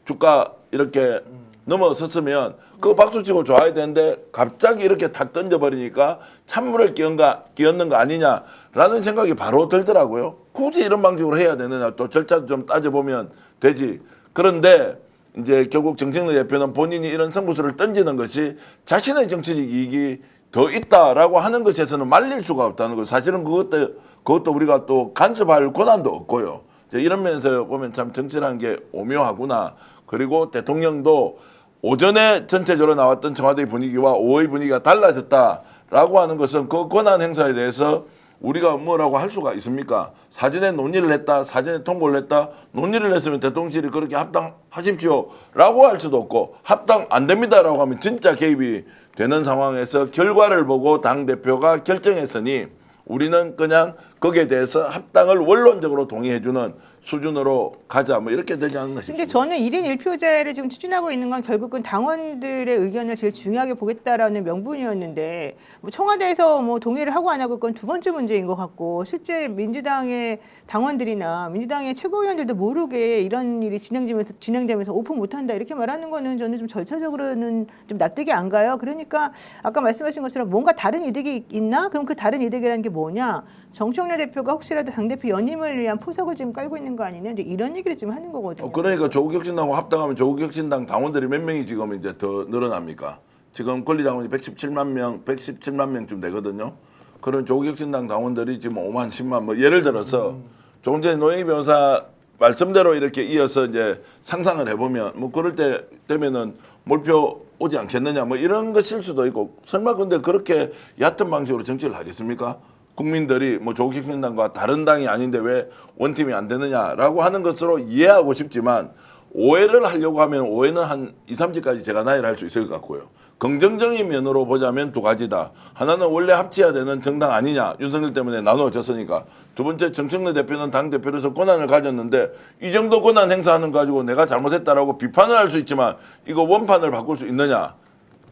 주가 이렇게 넘어섰으면 그거 박수치고 좋아야 되는데 갑자기 이렇게 탁 던져버리니까 찬물을 끼얹는 거 아니냐라는 생각이 바로 들더라고요. 굳이 이런 방식으로 해야 되느냐 또 절차도 좀 따져보면 되지. 그런데 이제 결국 정청래 대표는 본인이 이런 승부수를 던지는 것이 자신의 정치적 이익이 더 있다라고 하는 것에서는 말릴 수가 없다는 거. 사실은 그것도 우리가 또 간섭할 권한도 없고요. 이런 면에서 보면 참 정치라는 게 오묘하구나. 그리고 대통령도 오전에 전체적으로 나왔던 청와대 분위기와 오후의 분위기가 달라졌다라고 하는 것은 그 권한 행사에 대해서 우리가 뭐라고 할 수가 있습니까? 사전에 논의를 했다, 사전에 통보를 했다, 논의를 했으면 대통령실이 그렇게 합당하십시오라고 할 수도 없고 합당 안 됩니다라고 하면 진짜 개입이 되는 상황에서 결과를 보고 당대표가 결정했으니 우리는 그냥 거기에 대해서 합당을 원론적으로 동의해주는 수준으로 가자 뭐 이렇게 되지 않나 싶습니다. 근데 저는 1인 1표제를 지금 추진하고 있는 건 결국은 당원들의 의견을 제일 중요하게 보겠다라는 명분이었는데 뭐 청와대에서 뭐 동의를 하고 안 하고 그건 두 번째 문제인 것 같고 실제 민주당의 당원들이나 민주당의 최고위원들도 모르게 이런 일이 진행되면서 오픈 못한다 이렇게 말하는 거는 저는 좀 절차적으로는 좀 납득이 안 가요. 그러니까 아까 말씀하신 것처럼 뭔가 다른 이득이 있나? 그럼 그 다른 이득이라는 게 뭐냐? 정청래 대표가 혹시라도 당대표 연임을 위한 포석을 지금 깔고 있는 거 아니냐? 이제 이런 얘기를 지금 하는 거거든요. 그러니까 조국혁신당하고 합당하면 조국혁신당 당원들이 몇 명이 지금 이제 더 늘어납니까? 지금 권리당원이 117만 명쯤 되거든요. 그런 조국혁신당 당원들이 지금 5만, 10만 뭐 예를 들어서 조금 전에 노영희 변호사 말씀대로 이렇게 이어서 이제 상상을 해보면 뭐 그럴 때 되면은 몰표 오지 않겠느냐 뭐 이런 것일 수도 있고 설마 근데 그렇게 얕은 방식으로 정치를 하겠습니까? 국민들이 뭐 조국혁신당과 다른 당이 아닌데 왜 원팀이 안 되느냐라고 하는 것으로 이해하고 싶지만 오해를 하려고 하면 오해는 한 2, 3지까지 제가 나열을 할 수 있을 것 같고요. 긍정적인 면으로 보자면 두 가지다. 하나는 원래 합쳐야 되는 정당 아니냐. 윤석열 때문에 나누어졌으니까. 두 번째 정청래 대표는 당대표로서 권한을 가졌는데 이 정도 권한 행사하는 거 가지고 내가 잘못했다라고 비판을 할 수 있지만 이거 원판을 바꿀 수 있느냐.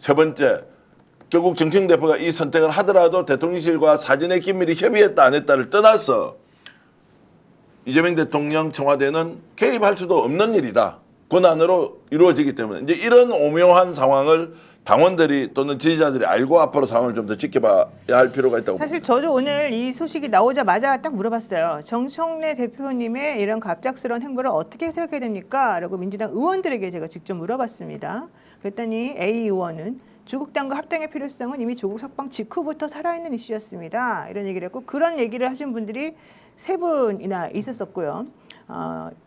세 번째. 결국 정청래 대표가 이 선택을 하더라도 대통령실과 사전에 긴밀히 협의했다 안 했다를 떠나서 이재명 대통령 청와대는 개입할 수도 없는 일이다. 권한으로 이루어지기 때문에 이제 이런 오묘한 상황을 당원들이 또는 지지자들이 알고 앞으로 상황을 좀 더 지켜봐야 할 필요가 있다고 사실 저도 오늘 이 소식이 나오자마자 딱 물어봤어요. 정청래 대표님의 이런 갑작스러운 행보를 어떻게 생각해야 됩니까? 라고 민주당 의원들에게 제가 직접 물어봤습니다. 그랬더니 A 의원은 조국 당과 합당의 필요성은 이미 조국 석방 직후부터 살아있는 이슈였습니다. 이런 얘기를 했고 그런 얘기를 하신 분들이 세 분이나 있었었고요.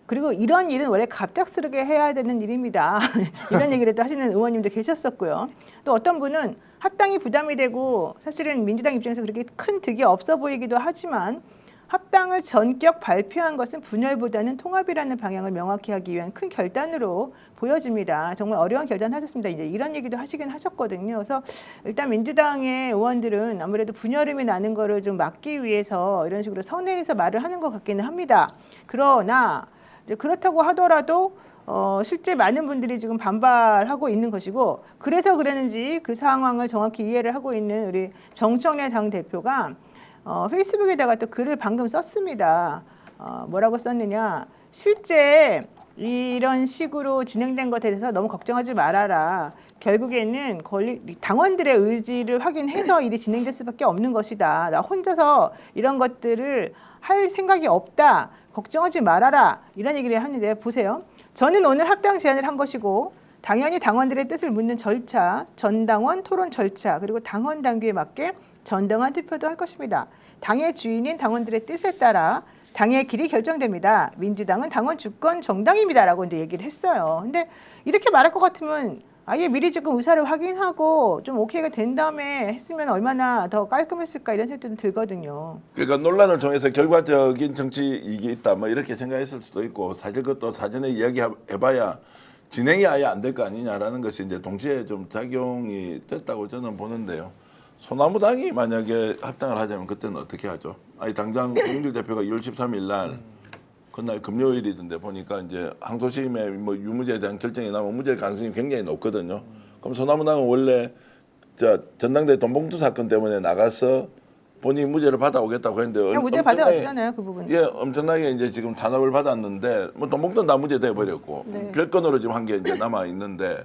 그리고 이런 일은 원래 갑작스럽게 해야 되는 일입니다. 이런 얘기를 또 하시는 의원님도 계셨었고요. 또 어떤 분은 합당이 부담이 되고 사실은 민주당 입장에서 그렇게 큰 득이 없어 보이기도 하지만 합당을 전격 발표한 것은 분열보다는 통합이라는 방향을 명확히 하기 위한 큰 결단으로 보여집니다. 정말 어려운 결단하셨습니다. 이제 이런 얘기도 하시긴 하셨거든요. 그래서 일단 민주당의 의원들은 아무래도 분열음이 나는 거를 좀 막기 위해서 이런 식으로 선회해서 말을 하는 것 같기는 합니다. 그러나 이제 그렇다고 하더라도 실제 많은 분들이 지금 반발하고 있는 것이고 그래서 그랬는지 그 상황을 정확히 이해를 하고 있는 우리 정청래 당대표가 페이스북에다가 또 글을 방금 썼습니다. 뭐라고 썼느냐. 실제 이런 식으로 진행된 것에 대해서 너무 걱정하지 말아라. 결국에는 당원들의 의지를 확인해서 일이 진행될 수밖에 없는 것이다. 나 혼자서 이런 것들을 할 생각이 없다. 걱정하지 말아라. 이런 얘기를 하는데 보세요. 저는 오늘 합당 제안을 한 것이고 당연히 당원들의 뜻을 묻는 절차, 전당원 토론 절차, 그리고 당원 당규에 맞게 전당원 투표도 할 것입니다. 당의 주인인 당원들의 뜻에 따라 당의 길이 결정됩니다. 민주당은 당원 주권 정당입니다라고 이제 얘기를 했어요. 근데 이렇게 말할 것 같으면 아예 미리 지금 의사를 확인하고 좀 오케이가 된 다음에 했으면 얼마나 더 깔끔했을까 이런 생각도 들거든요. 그러니까 논란을 통해서 결과적인 정치 이익이 있다 뭐 이렇게 생각했을 수도 있고 사실 그것도 사전에 이야기해봐야 진행이 아예 안 될 거 아니냐라는 것이 이제 동시에 좀 작용이 됐다고 저는 보는데요. 소나무당이 만약에 합당을 하자면 그때는 어떻게 하죠? 아니 당장 홍준표 대표가 2월 13일 날 그날 금요일이던데 보니까 이제 항소심에 뭐 유무죄에 대한 결정이 나면 무죄 가능성이 굉장히 높거든요. 그럼 소나무당은 원래 전당대 돈봉투 사건 때문에 나가서 본인이 무죄를 받아오겠다고 했는데 무죄 받아왔잖아요, 그 부분. 예, 엄청나게 이제 지금 단합을 받았는데 뭐 돈봉투는 다 무죄 돼 버렸고 네. 별건으로 지금 한 게 이제 남아 있는데.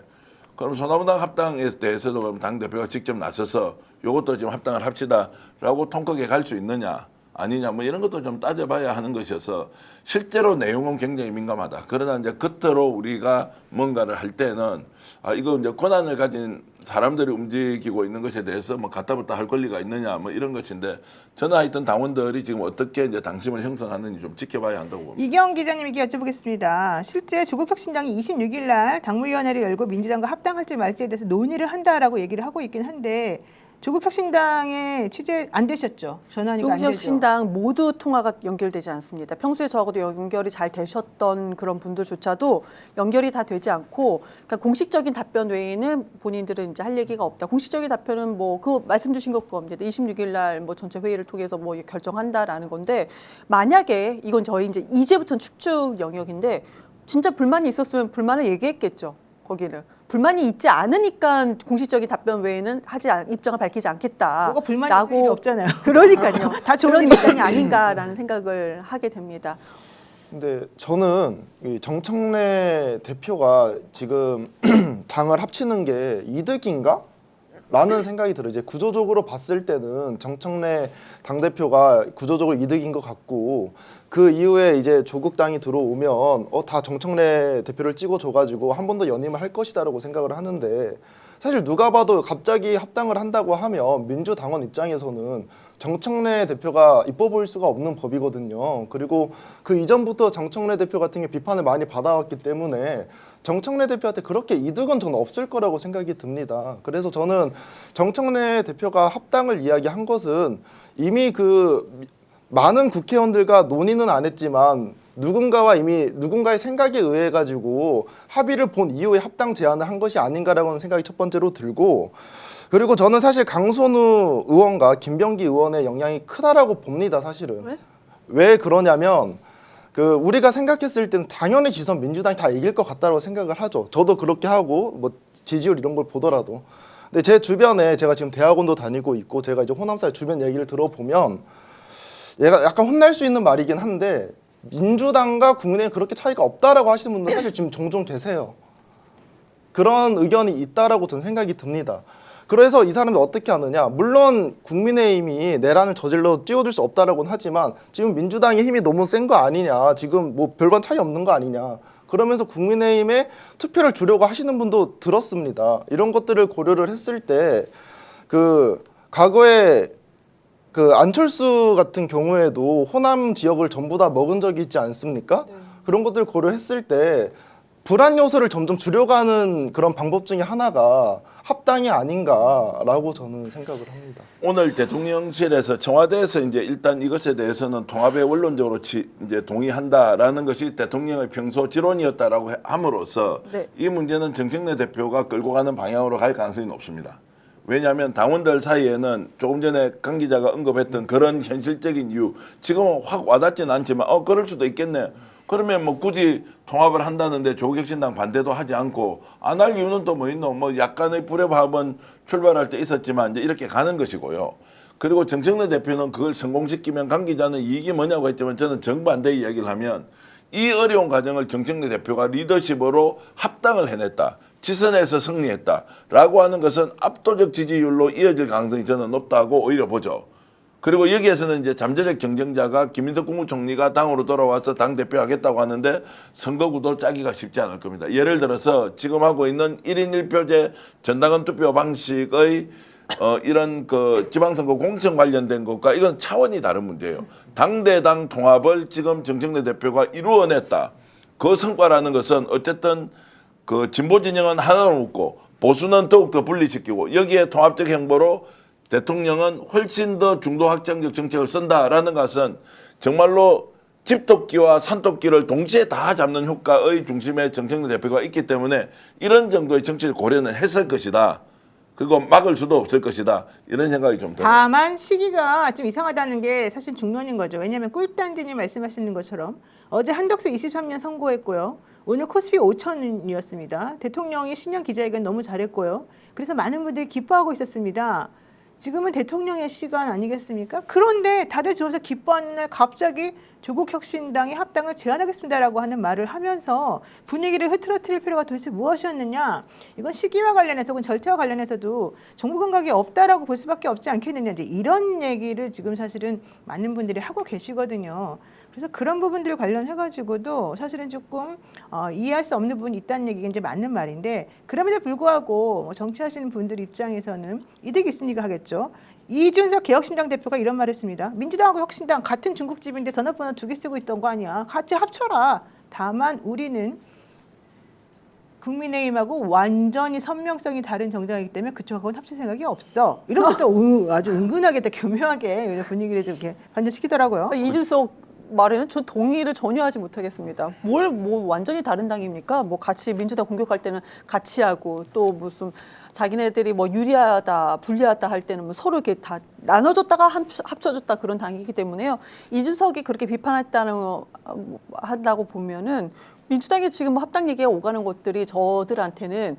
그럼 소나무당 합당에 대해서도 그럼 당 대표가 직접 나서서 이것도 지금 합당을 합시다라고 통크게 갈 수 있느냐 아니냐 뭐 이런 것도 좀 따져봐야 하는 것이어서 실제로 내용은 굉장히 민감하다. 그러나 이제 겉으로 우리가 뭔가를 할 때는 이거 이제 권한을 가진 사람들이 움직이고 있는 것에 대해서 뭐 갖다붙다 할 권리가 있느냐 뭐 이런 것인데 저는 하여튼 당원들이 지금 어떻게 이제 당심을 형성하는지 좀 지켜봐야 한다고 봅니다. 이경 기자님에게 여쭤보겠습니다. 실제 조국혁신당이 26일 날 당무위원회를 열고 민주당과 합당할지 말지에 대해서 논의를 한다라고 얘기를 하고 있긴 한데 조국혁신당에 취재 안 되셨죠? 전화니까 안 되죠. 조국혁신당 모두 통화가 연결되지 않습니다. 평소에 저하고도 연결이 잘 되셨던 그런 분들조차도 연결이 다 되지 않고 그러니까 공식적인 답변 외에는 본인들은 이제 할 얘기가 없다. 공식적인 답변은 뭐 그 말씀 주신 것 그겁니다. 26일 날 뭐 전체 회의를 통해서 뭐 결정한다라는 건데 만약에 이건 저희 이제부터는 추측 영역인데 진짜 불만이 있었으면 불만을 얘기했겠죠. 거기는. 불만이 있지 않으니까 공식적인 답변 외에는 입장을 밝히지 않겠다. 뭐가 불만이 있을 일이 없잖아요. 그러니까요. 다 좋은 그런 일이잖아요. 입장이 아닌가라는 생각을 하게 됩니다. 근데 저는 이 정청래 대표가 지금 당을 합치는 게 이득인가? 라는 생각이 들어요. 이제 구조적으로 봤을 때는 정청래 당대표가 구조적으로 이득인 것 같고 그 이후에 이제 조국당이 들어오면 다 정청래 대표를 찍어줘가지고 한 번 더 연임을 할 것이다라고 생각을 하는데 사실 누가 봐도 갑자기 합당을 한다고 하면 민주당원 입장에서는 정청래 대표가 이뻐 보일 수가 없는 법이거든요. 그리고 그 이전부터 정청래 대표 같은 게 비판을 많이 받아왔기 때문에 정청래 대표한테 그렇게 이득은 저는 없을 거라고 생각이 듭니다. 그래서 저는 정청래 대표가 합당을 이야기한 것은 이미 그 많은 국회의원들과 논의는 안 했지만 누군가의 생각에 의해 가지고 합의를 본 이후에 합당 제안을 한 것이 아닌가라는 생각이 첫 번째로 들고 그리고 저는 사실 강선우 의원과 김병기 의원의 영향이 크다라고 봅니다. 사실은. 왜 그러냐면 우리가 생각했을 때는 당연히 지선 민주당이 다 이길 것 같다고 생각을 하죠. 저도 그렇게 하고 뭐 지지율 이런 걸 보더라도. 근데 제 주변에 제가 지금 대학원도 다니고 있고 제가 이제 호남사회 주변 얘기를 들어보면 얘가 약간 혼날 수 있는 말이긴 한데 민주당과 국민의힘 그렇게 차이가 없다라고 하시는 분들 사실 지금 종종 계세요. 그런 의견이 있다라고 저는 생각이 듭니다. 그래서 이 사람이 어떻게 하느냐. 물론 국민의힘이 내란을 저질러 띄워줄 수 없다라고는 하지만 지금 민주당의 힘이 너무 센 거 아니냐. 지금 뭐 별반 차이 없는 거 아니냐. 그러면서 국민의힘에 투표를 주려고 하시는 분도 들었습니다. 이런 것들을 고려를 했을 때 과거에 안철수 같은 경우에도 호남 지역을 전부 다 먹은 적이 있지 않습니까? 네. 그런 것들을 고려했을 때 불안 요소를 점점 줄여가는 그런 방법 중에 하나가 합당이 아닌가라고 저는 생각을 합니다. 오늘 대통령실에서 청와대에서 이제 일단 이것에 대해서는 통합에 원론적으로 이제 동의한다라는 것이 대통령의 평소 지론이었다라고 함으로써 네. 이 문제는 정청래 대표가 끌고 가는 방향으로 갈 가능성이 높습니다. 왜냐하면 당원들 사이에는 조금 전에 강 기자가 언급했던 그런 현실적인 이유, 지금은 확 와닿지는 않지만 그럴 수도 있겠네. 그러면 뭐 굳이 통합을 한다는데 조국혁신당 반대도 하지 않고 안 할 이유는 또 뭐 있노? 뭐 약간의 불의 밥은 출발할 때 있었지만 이제 이렇게 가는 것이고요. 그리고 정청래 대표는 그걸 성공시키면 강 기자는 이익이 뭐냐고 했지만 저는 정반대 이야기를 하면 이 어려운 과정을 정청래 대표가 리더십으로 합당을 해냈다. 지선에서 승리했다라고 하는 것은 압도적 지지율로 이어질 가능성이 저는 높다고 오히려 보죠. 그리고 여기에서는 이제 잠재적 경쟁자가 김인석 국무총리가 당으로 돌아와서 당대표 하겠다고 하는데 선거구도 짜기가 쉽지 않을 겁니다. 예를 들어서 지금 하고 있는 1인 1표제 전당원 투표 방식의 이런 그 지방선거 공천 관련된 것과 이건 차원이 다른 문제예요. 당대당 통합을 지금 정청래 대표가 이루어냈다. 그 성과라는 것은 어쨌든 그 진보 진영은 하나로 묶고 보수는 더욱더 분리시키고 여기에 통합적 행보로 대통령은 훨씬 더 중도 확장적 정책을 쓴다라는 것은 정말로 집토끼와 산토끼를 동시에 다 잡는 효과의 중심에 정청래 대표가 있기 때문에 이런 정도의 정치를 고려는 했을 것이다. 그거 막을 수도 없을 것이다. 이런 생각이 좀 들어요. 다만 시기가 좀 이상하다는 게 사실 중론인 거죠. 왜냐하면 꿀단지님 말씀하시는 것처럼 어제 한덕수 23년 선고했고요. 오늘 코스피 5천이었습니다. 대통령이 신년 기자회견 너무 잘했고요. 그래서 많은 분들이 기뻐하고 있었습니다. 지금은 대통령의 시간 아니겠습니까? 그런데 다들 좋아서 기뻐하는 날 갑자기 조국혁신당이 합당을 제안하겠습니다라고 하는 말을 하면서 분위기를 흐트러뜨릴 필요가 도대체 무엇이었느냐? 이건 시기와 관련해서 혹은 절차와 관련해서도 정부 감각이 없다라고 볼 수밖에 없지 않겠느냐? 이제 이런 얘기를 지금 사실은 많은 분들이 하고 계시거든요. 그래서 그런 부분들 관련해가지고도 사실은 조금 이해할 수 없는 부분이 있다는 얘기가 이제 맞는 말인데 그럼에도 불구하고 뭐 정치하시는 분들 입장에서는 이득이 있으니까 하겠죠. 이준석 개혁신당 대표가 이런 말을 했습니다. 민주당하고 혁신당 같은 중국집인데 전화번호 2개 쓰고 있던 거 아니야. 같이 합쳐라. 다만 우리는 국민의힘하고 완전히 선명성이 다른 정당이기 때문에 그쪽하고는 합칠 생각이 없어. 이런 것도 아주 은근하게 교묘하게 분위기를 좀 이렇게 반전시키더라고요. 이준석 말에는 전 동의를 전혀 하지 못하겠습니다. 뭘 뭐 완전히 다른 당입니까? 뭐 같이 민주당 공격할 때는 같이 하고 또 무슨 자기네들이 뭐 유리하다, 불리하다 할 때는 뭐 서로 이렇게 다 나눠줬다가 합쳐줬다 그런 당이기 때문에요. 이준석이 그렇게 한다고 보면은 민주당이 지금 합당 얘기가 오가는 것들이 저들한테는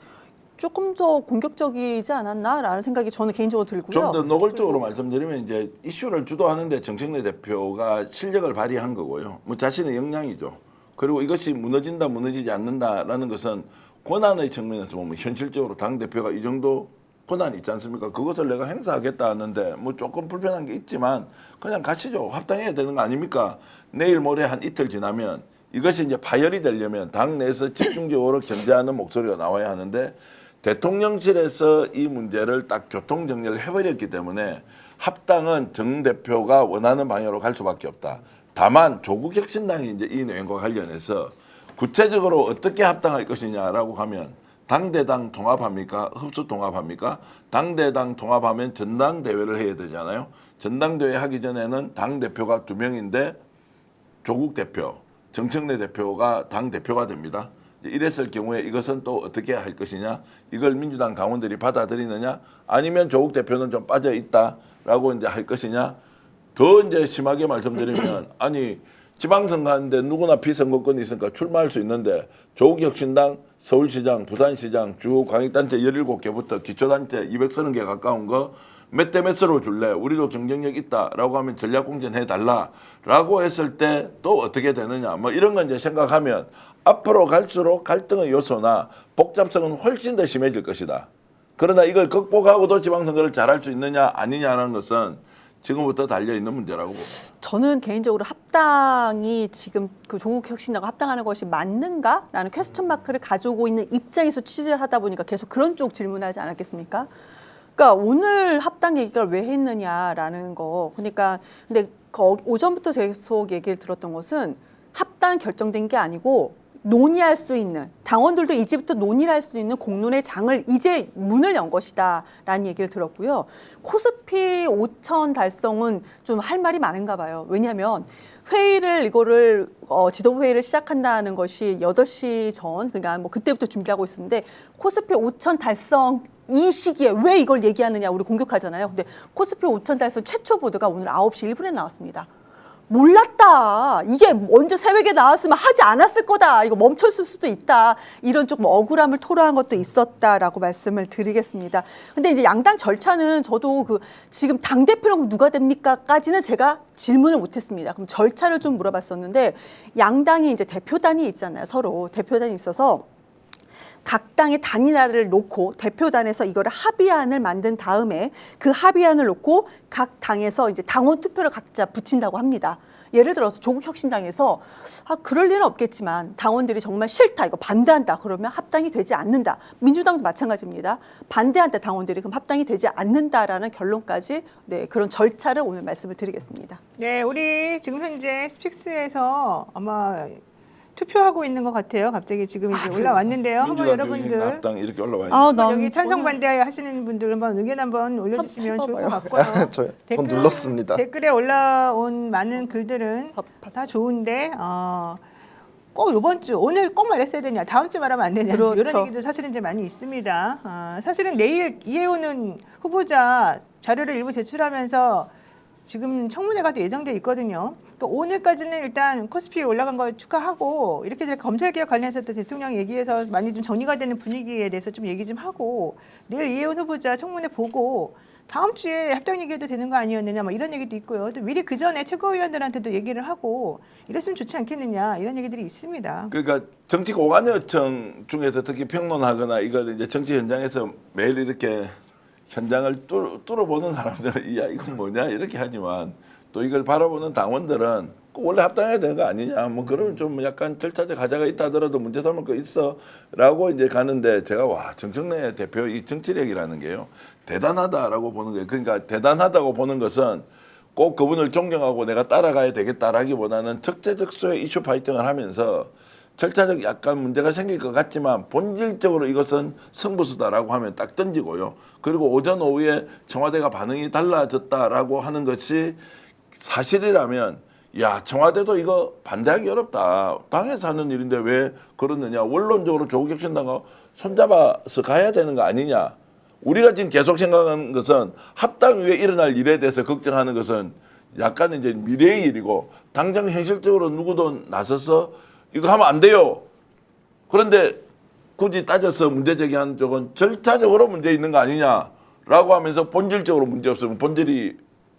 조금 더 공격적이지 않았나라는 생각이 저는 개인적으로 들고요. 좀 더 노골적으로 말씀드리면 이제 이슈를 주도하는데 정청래 대표가 실력을 발휘한 거고요. 뭐 자신의 역량이죠. 그리고 이것이 무너진다, 무너지지 않는다라는 것은 권한의 측면에서 보면 현실적으로 당 대표가 이 정도 권한이 있지 않습니까? 그것을 내가 행사하겠다 하는데 뭐 조금 불편한 게 있지만 그냥 가시죠. 합당해야 되는 거 아닙니까? 내일 모레 한 이틀 지나면 이것이 이제 파열이 되려면 당 내에서 집중적으로 견제하는 목소리가 나와야 하는데 대통령실에서 이 문제를 딱 교통 정리를 해버렸기 때문에 합당은 정 대표가 원하는 방향으로 갈 수밖에 없다. 다만 조국혁신당이 이제 이 내용과 관련해서 구체적으로 어떻게 합당할 것이냐라고 하면 당대당 통합합니까? 흡수 통합합니까? 당대당 통합하면 전당대회를 해야 되잖아요. 전당대회 하기 전에는 당대표가 2명인데 조국 대표, 정청래 대표가 당대표가 됩니다. 이랬을 경우에 이것은 또 어떻게 할 것이냐? 이걸 민주당 당원들이 받아들이느냐? 아니면 조국 대표는 좀 빠져 있다라고 이제 할 것이냐? 더 이제 심하게 말씀드리면 아니 지방선거 하는데 누구나 비선거권이 있으니까 출마할 수 있는데 조국혁신당 서울시장, 부산시장 주 광역단체 17개부터 기초단체 230개 가까운 거 몇 대 몇으로 줄래? 우리도 경쟁력 있다라고 하면 전략공천 해달라라고 했을 때 또 어떻게 되느냐? 뭐 이런 건 이제 생각하면 앞으로 갈수록 갈등의 요소나 복잡성은 훨씬 더 심해질 것이다. 그러나 이걸 극복하고도 지방선거를 잘할 수 있느냐 아니냐라는 것은 지금부터 달려있는 문제라고 봅니다. 저는 개인적으로 합당이 지금 그 조국혁신당과 합당하는 것이 맞는가라는 퀘스천 마크를 가지고 있는 입장에서 취재를 하다 보니까 계속 그런 쪽 질문하지 않았겠습니까? 그러니까 오늘 합당 얘기를 왜 했느냐라는 거. 그러니까 근데 오전부터 계속 얘기를 들었던 것은 합당 결정된 게 아니고 논의할 수 있는, 당원들도 이제부터 논의를 할 수 있는 공론의 장을 이제 문을 연 것이다라는 얘기를 들었고요. 코스피 5천 달성은 좀 할 말이 많은가 봐요. 왜냐하면 이거를 지도부 회의를 시작한다는 것이 8시 전, 그러니까 뭐 그때부터 준비를 하고 있었는데 코스피 5천 달성 이 시기에 왜 이걸 얘기하느냐 우리 공격하잖아요. 근데 코스피 5천 달성 최초 보도가 오늘 9시 1분에 나왔습니다. 몰랐다. 이게 먼저 새벽에 나왔으면 하지 않았을 거다. 이거 멈췄을 수도 있다. 이런 조금 억울함을 토로한 것도 있었다라고 말씀을 드리겠습니다. 근데 이제 양당 절차는 저도 지금 당대표는 누가 됩니까?까지는 제가 질문을 못했습니다. 그럼 절차를 좀 물어봤었는데 양당이 이제 대표단이 있잖아요. 서로 대표단이 있어서 각 당의 단일화를 놓고 대표단에서 이거를 합의안을 만든 다음에 그 합의안을 놓고 각 당에서 이제 당원 투표를 각자 붙인다고 합니다. 예를 들어서 조국혁신당에서 그럴 리는 없겠지만 당원들이 정말 싫다, 이거 반대한다 그러면 합당이 되지 않는다. 민주당도 마찬가지입니다. 반대한다 당원들이 그럼 합당이 되지 않는다라는 결론까지 그런 절차를 오늘 말씀을 드리겠습니다. 네, 우리 지금 현재 스픽스에서 아마 투표하고 있는 것 같아요. 갑자기 지금 이제 올라왔는데요. 한번 여러분들 합당 이렇게 올라와 있는. 여기 찬성 반대 하시는 분들 한번 의견 한번 올려주시면 좋을 것 같고요. 전 눌렀습니다. 댓글에 올라온 많은 글들은 다 좋은데 꼭 이번 주 오늘 꼭 말했어야 되냐, 다음 주 말하면 안 되냐, 그렇죠. 이런 얘기도 사실은 이제 많이 있습니다. 사실은 내일 이혜훈은 후보자 자료를 일부 제출하면서 지금 청문회가 예정돼 있거든요. 또 오늘까지는 일단 코스피 올라간 걸 축하하고 이렇게 이제 검찰개혁 관련해서 또 대통령 얘기해서 많이 좀 정리가 되는 분위기에 대해서 좀 얘기 좀 하고 내일 이혜훈 후보자 청문회 보고 다음 주에 합당 얘기해도 되는 거 아니었느냐 뭐 이런 얘기도 있고요. 또 미리 그 전에 최고위원들한테도 얘기를 하고 이랬으면 좋지 않겠느냐 이런 얘기들이 있습니다. 그러니까 정치 고관 요청 중에서 특히 평론하거나 이걸 이제 정치 현장에서 매일 이렇게 현장을 뚫어보는 사람들은 야 이건 뭐냐 이렇게 하지만 또 이걸 바라보는 당원들은 원래 합당해야 되는 거 아니냐 뭐 그러면 좀 약간 절차적 하자가 있다 하더라도 문제 삼을 거 있어라고 이제 가는데 제가 와 정청래 대표 이 정치력이라는 게요 대단하다라고 보는 거예요. 그러니까 대단하다고 보는 것은 꼭 그분을 존경하고 내가 따라가야 되겠다라기보다는 적재적소에 이슈 파이팅을 하면서 절차적 약간 문제가 생길 것 같지만 본질적으로 이것은 승부수다라고 하면 딱 던지고요. 그리고 오전 오후에 청와대가 반응이 달라졌다라고 하는 것이 사실이라면 야 청와대도 이거 반대하기 어렵다. 당에서 하는 일인데 왜 그러느냐. 원론적으로 조국혁신당과 손잡아서 가야 되는 거 아니냐. 우리가 지금 계속 생각하는 것은 합당 위에 일어날 일에 대해서 걱정하는 것은 약간 이제 미래의 일이고 당장 현실적으로 누구도 나서서 이거 하면 안 돼요. 그런데 굳이 따져서 문제 제기하는 쪽은 절차적으로 문제 있는 거 아니냐라고 하면서 본질적으로 문제 없으면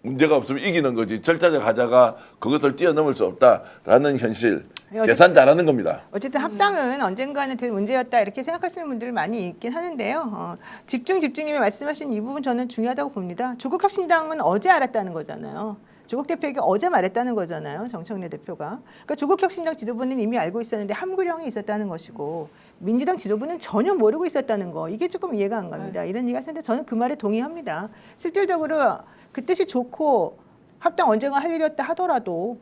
문제가 없으면 이기는 거지. 절차적 하자가 그것을 뛰어넘을 수 없다라는 현실. 계산 잘하는 겁니다. 어쨌든 합당은 언젠가는 될 문제였다 이렇게 생각하시는 분들이 많이 있긴 하는데요. 집중님이 말씀하신 이 부분 저는 중요하다고 봅니다. 조국혁신당은 어제 알았다는 거잖아요. 조국 대표에게 어제 말했다는 거잖아요. 정청래 대표가. 그러니까 조국혁신당 지도부는 이미 알고 있었는데 함구령이 있었다는 것이고 민주당 지도부는 전혀 모르고 있었다는 거. 이게 조금 이해가 안 갑니다. 이런 얘기가 있었는데 저는 그 말에 동의합니다. 실질적으로 그 뜻이 좋고 합당 언젠가 할 일이었다 하더라도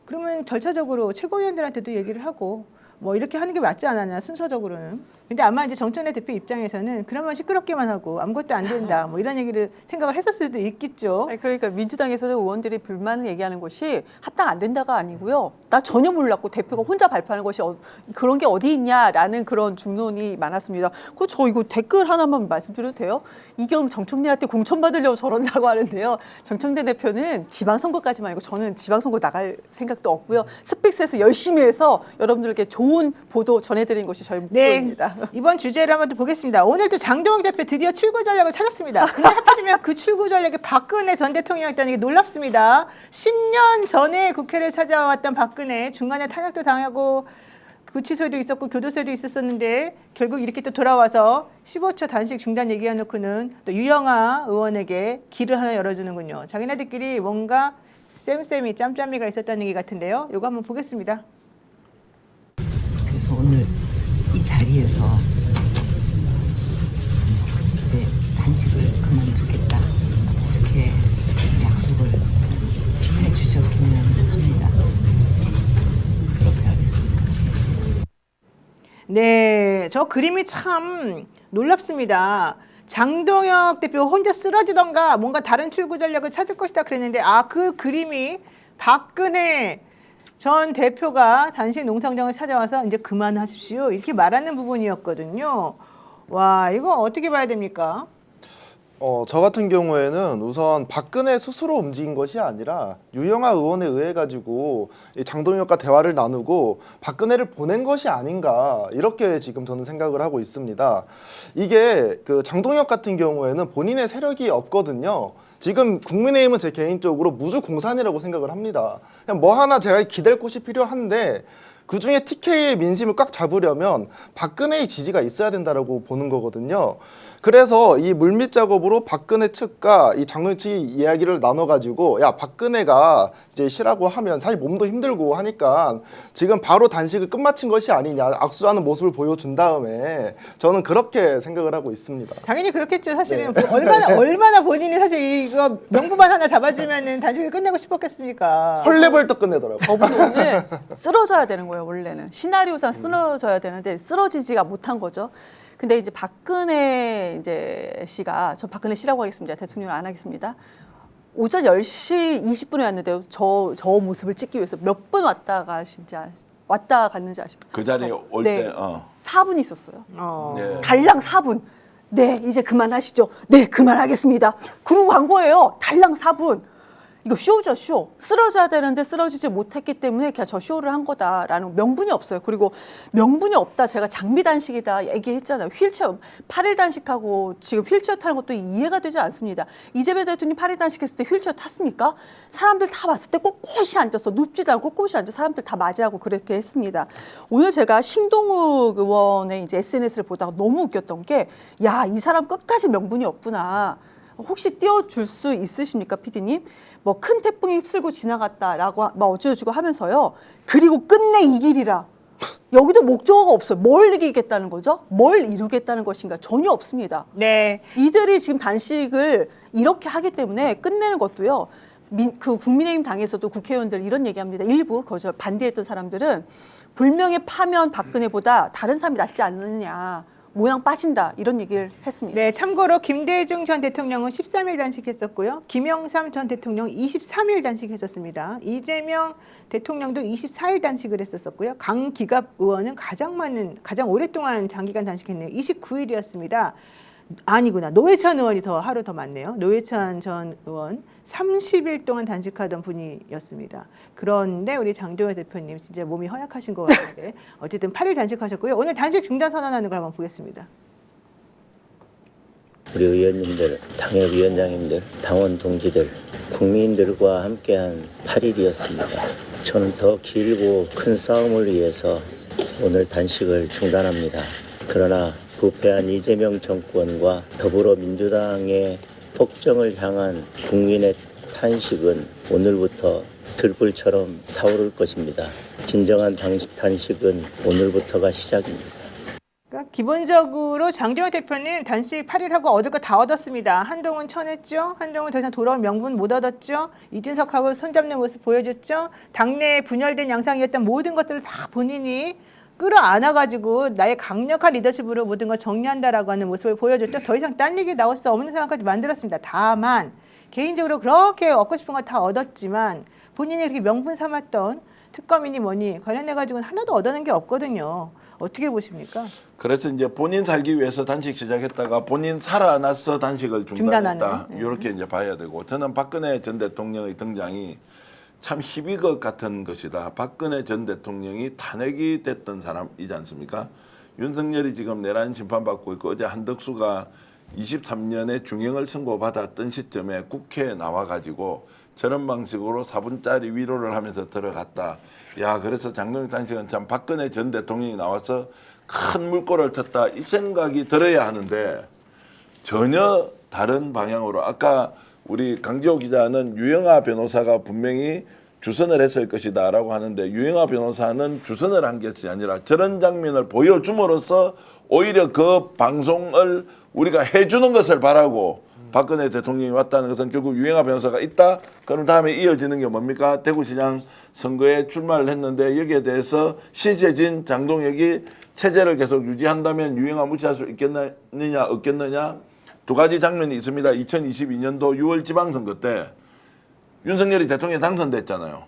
그러면 절차적으로 최고위원들한테도 얘기를 하고 뭐 이렇게 하는 게 맞지 않았냐 순서적으로는. 근데 아마 이제 정청래 대표 입장에서는 그러면 시끄럽게만 하고 아무것도 안 된다 뭐 이런 얘기를 생각을 했었을 수도 있겠죠. 그러니까 민주당에서는 의원들이 불만을 얘기하는 것이 합당 안 된다가 아니고요. 나 전혀 몰랐고 대표가 혼자 발표하는 것이 그런 게 어디 있냐라는 그런 중론이 많았습니다. 저 이거 댓글 하나만 말씀드려도 돼요? 이경 정청래한테 공천 받으려고 저런다고 하는데요. 정청래 대표는 지방선거까지만 아니고 저는 지방선거 나갈 생각도 없고요. 스픽스에서 열심히 해서 여러분들께 좋은 보도 전해드린 것이 저희 목표입니다. 네, 이번 주제를 한번 또 보겠습니다. 오늘 또 장동혁 대표 드디어 출구 전략을 찾았습니다. 근데 하필이면 그 출구 전략이 박근혜 전 대통령이었다는 게 놀랍습니다. 10년 전에 국회를 찾아왔던 박근혜 중간에 탄핵도 당하고 구치소에도 있었고 교도소에도 있었었는데 결국 이렇게 또 돌아와서 15초 단식 중단 얘기해놓고는 또 유영아 의원에게 길을 하나 열어주는군요. 자기네들끼리 뭔가 쌤쌤이 짬짬이가 있었다는 얘기 같은데요. 이거 한번 보겠습니다. 그래서 오늘 이 자리에서 이제 단식을 그만두겠다 이렇게 약속을 해주셨으면 합니다. 그렇게 네, 저 그림이 참 놀랍습니다. 장동혁 대표 혼자 쓰러지던가 뭔가 다른 출구 전략을 찾을 것이다 그랬는데 그 그림이 박근혜 전 대표가 단식 농성장을 찾아와서 이제 그만하십시오 이렇게 말하는 부분이었거든요. 와, 이거 어떻게 봐야 됩니까? 저 같은 경우에는 우선 박근혜 스스로 움직인 것이 아니라 유영아 의원에 의해 가지고 이 장동혁과 대화를 나누고 박근혜를 보낸 것이 아닌가 이렇게 지금 저는 생각을 하고 있습니다. 이게 그 장동혁 같은 경우에는 본인의 세력이 없거든요. 지금 국민의힘은 제 개인적으로 무주공산이라고 생각을 합니다. 그냥 뭐 하나 제가 기댈 곳이 필요한데 그중에 TK의 민심을 꽉 잡으려면 박근혜의 지지가 있어야 된다라고 보는 거거든요. 그래서 이 물밑 작업으로 박근혜 측과 이 장동혁 측이 이야기를 나눠가지고 야 박근혜가 이제 쉬라고 하면 사실 몸도 힘들고 하니까 지금 바로 단식을 끝마친 것이 아니냐 악수하는 모습을 보여준 다음에 저는 그렇게 생각을 하고 있습니다. 당연히 그렇겠죠. 사실은 뭐 얼마나 본인이 사실 이거 명부만 하나 잡아주면은 단식을 끝내고 싶었겠습니까? 헐레벌떡 끝내더라고요. 저분이 오늘 쓰러져야 되는 거예요. 원래는 시나리오상 쓰러져야 되는데 쓰러지지가 못한 거죠. 근데 이제 박근혜 이제 씨가 저 박근혜 씨라고 하겠습니다. 대통령을 안 하겠습니다. 오전 10시 20분에 왔는데요. 저 모습을 찍기 위해서 몇 분 왔다 갔는지 아십니까? 그 자리에 올 네. 때 4분 있었어요. 네. 달랑 4분. 네, 이제 그만하시죠. 네, 그만하겠습니다. 그런 광고예요. 달랑 4분. 이거 쇼죠, 쇼. 쓰러져야 되는데 쓰러지지 못했기 때문에 그냥 저 쇼를 한 거다라는 명분이 없어요. 그리고 명분이 없다. 제가 장미 단식이다 얘기했잖아요. 휠체어 8일 단식하고 지금 휠체어 타는 것도 이해가 되지 않습니다. 이재명 대통령이 8일 단식했을 때 휠체어 탔습니까? 사람들 다 봤을 때 꼿꼿이 앉아서 눕지도 않고 꼿꼿이 앉아 사람들 다 맞이하고 그렇게 했습니다. 오늘 제가 신동욱 의원의 이제 SNS를 보다가 너무 웃겼던 게 야, 이 사람 끝까지 명분이 없구나. 혹시 띄워줄 수 있으십니까, PD님? 뭐 큰 태풍이 휩쓸고 지나갔다라고 막 어쩌고저쩌고 하면서요. 그리고 끝내 이 길이라. 여기도 목적어가 없어요. 뭘 이기겠다는 거죠? 뭘 이루겠다는 것인가? 전혀 없습니다. 네. 이들이 지금 단식을 이렇게 하기 때문에 끝내는 것도요. 그 국민의힘 당에서도 국회의원들 이런 얘기합니다. 일부 거저 반대했던 사람들은 불명예 파면 박근혜보다 다른 사람이 낫지 않느냐. 모양 빠진다 이런 얘기를 했습니다. 네, 참고로 김대중 전 대통령은 13일 단식했었고요. 김영삼 전 대통령 23일 단식했었습니다. 이재명 대통령도 24일 단식을 했었고요. 강기갑 의원은 가장 오랫동안 장기간 단식했네요. 29일이었습니다. 아니구나. 노회찬 의원이 하루 더 많네요. 노회찬 전 의원 30일 동안 단식하던 분이었습니다. 그런데 우리 장동혁 대표님 진짜 몸이 허약하신 것 같은데 어쨌든 8일 단식하셨고요. 오늘 단식 중단 선언하는 걸 한번 보겠습니다. 우리 의원님들, 당협위원장님들, 당원 동지들, 국민들과 함께한 8일이었습니다. 저는 더 길고 큰 싸움을 위해서 오늘 단식을 중단합니다. 그러나 부패한 이재명 정권과 더불어민주당의 폭정을 향한 국민의 탄식은 오늘부터 들불처럼 타오를 것입니다. 진정한 단식은 오늘부터가 시작입니다. 그러니까 기본적으로 장동혁 대표는 단식 8일 하고 얻을 거 다 얻었습니다. 한동훈 쳐냈죠. 한동훈 더 이상 돌아올 명분 못 얻었죠. 이준석하고 손잡는 모습 보여줬죠. 당내에 분열된 양상이었던 모든 것들을 다 본인이 끌어안아가지고 나의 강력한 리더십으로 모든 걸 정리한다라고 하는 모습을 보여줬죠. 더 이상 딴 얘기 나올 수 없는 상황까지 만들었습니다. 다만 개인적으로 그렇게 얻고 싶은 거 다 얻었지만 본인이 그렇게 명분 삼았던 특검이니 뭐니 관련해가지고는 하나도 얻어낸 게 없거든요. 어떻게 보십니까? 그래서 이제 본인 살기 위해서 단식 시작했다가 본인 살아나서 단식을 중단했다. 중단하는, 이렇게 이제 봐야 되고 저는 박근혜 전 대통령의 등장이 참 희비것 같은 것이다. 박근혜 전 대통령이 탄핵이 됐던 사람이지 않습니까? 윤석열이 지금 내란 심판받고 있고 어제 한덕수가 23년에 중형을 선고받았던 시점에 국회에 나와가지고 저런 방식으로 4분짜리 위로를 하면서 들어갔다. 야, 그래서 장동혁 단식은 참 박근혜 전 대통령이 나와서 큰 물꼬를 쳤다. 이 생각이 들어야 하는데 전혀 다른 방향으로 아까 우리 강지호 기자는 유영아 변호사가 분명히 주선을 했을 것이다 라고 하는데 유영아 변호사는 주선을 한 것이 아니라 저런 장면을 보여줌으로써 오히려 그 방송을 우리가 해주는 것을 바라고 박근혜 대통령이 왔다는 것은 결국 유영하 변호사가 있다. 그럼 다음에 이어지는 게 뭡니까? 대구시장 선거에 출마를 했는데 여기에 대해서 시재진, 장동혁이 체제를 계속 유지한다면 유영하 무시할 수 있겠느냐 없겠느냐. 두 가지 장면이 있습니다. 2022년도 6월 지방선거 때 윤석열이 대통령에 당선됐잖아요.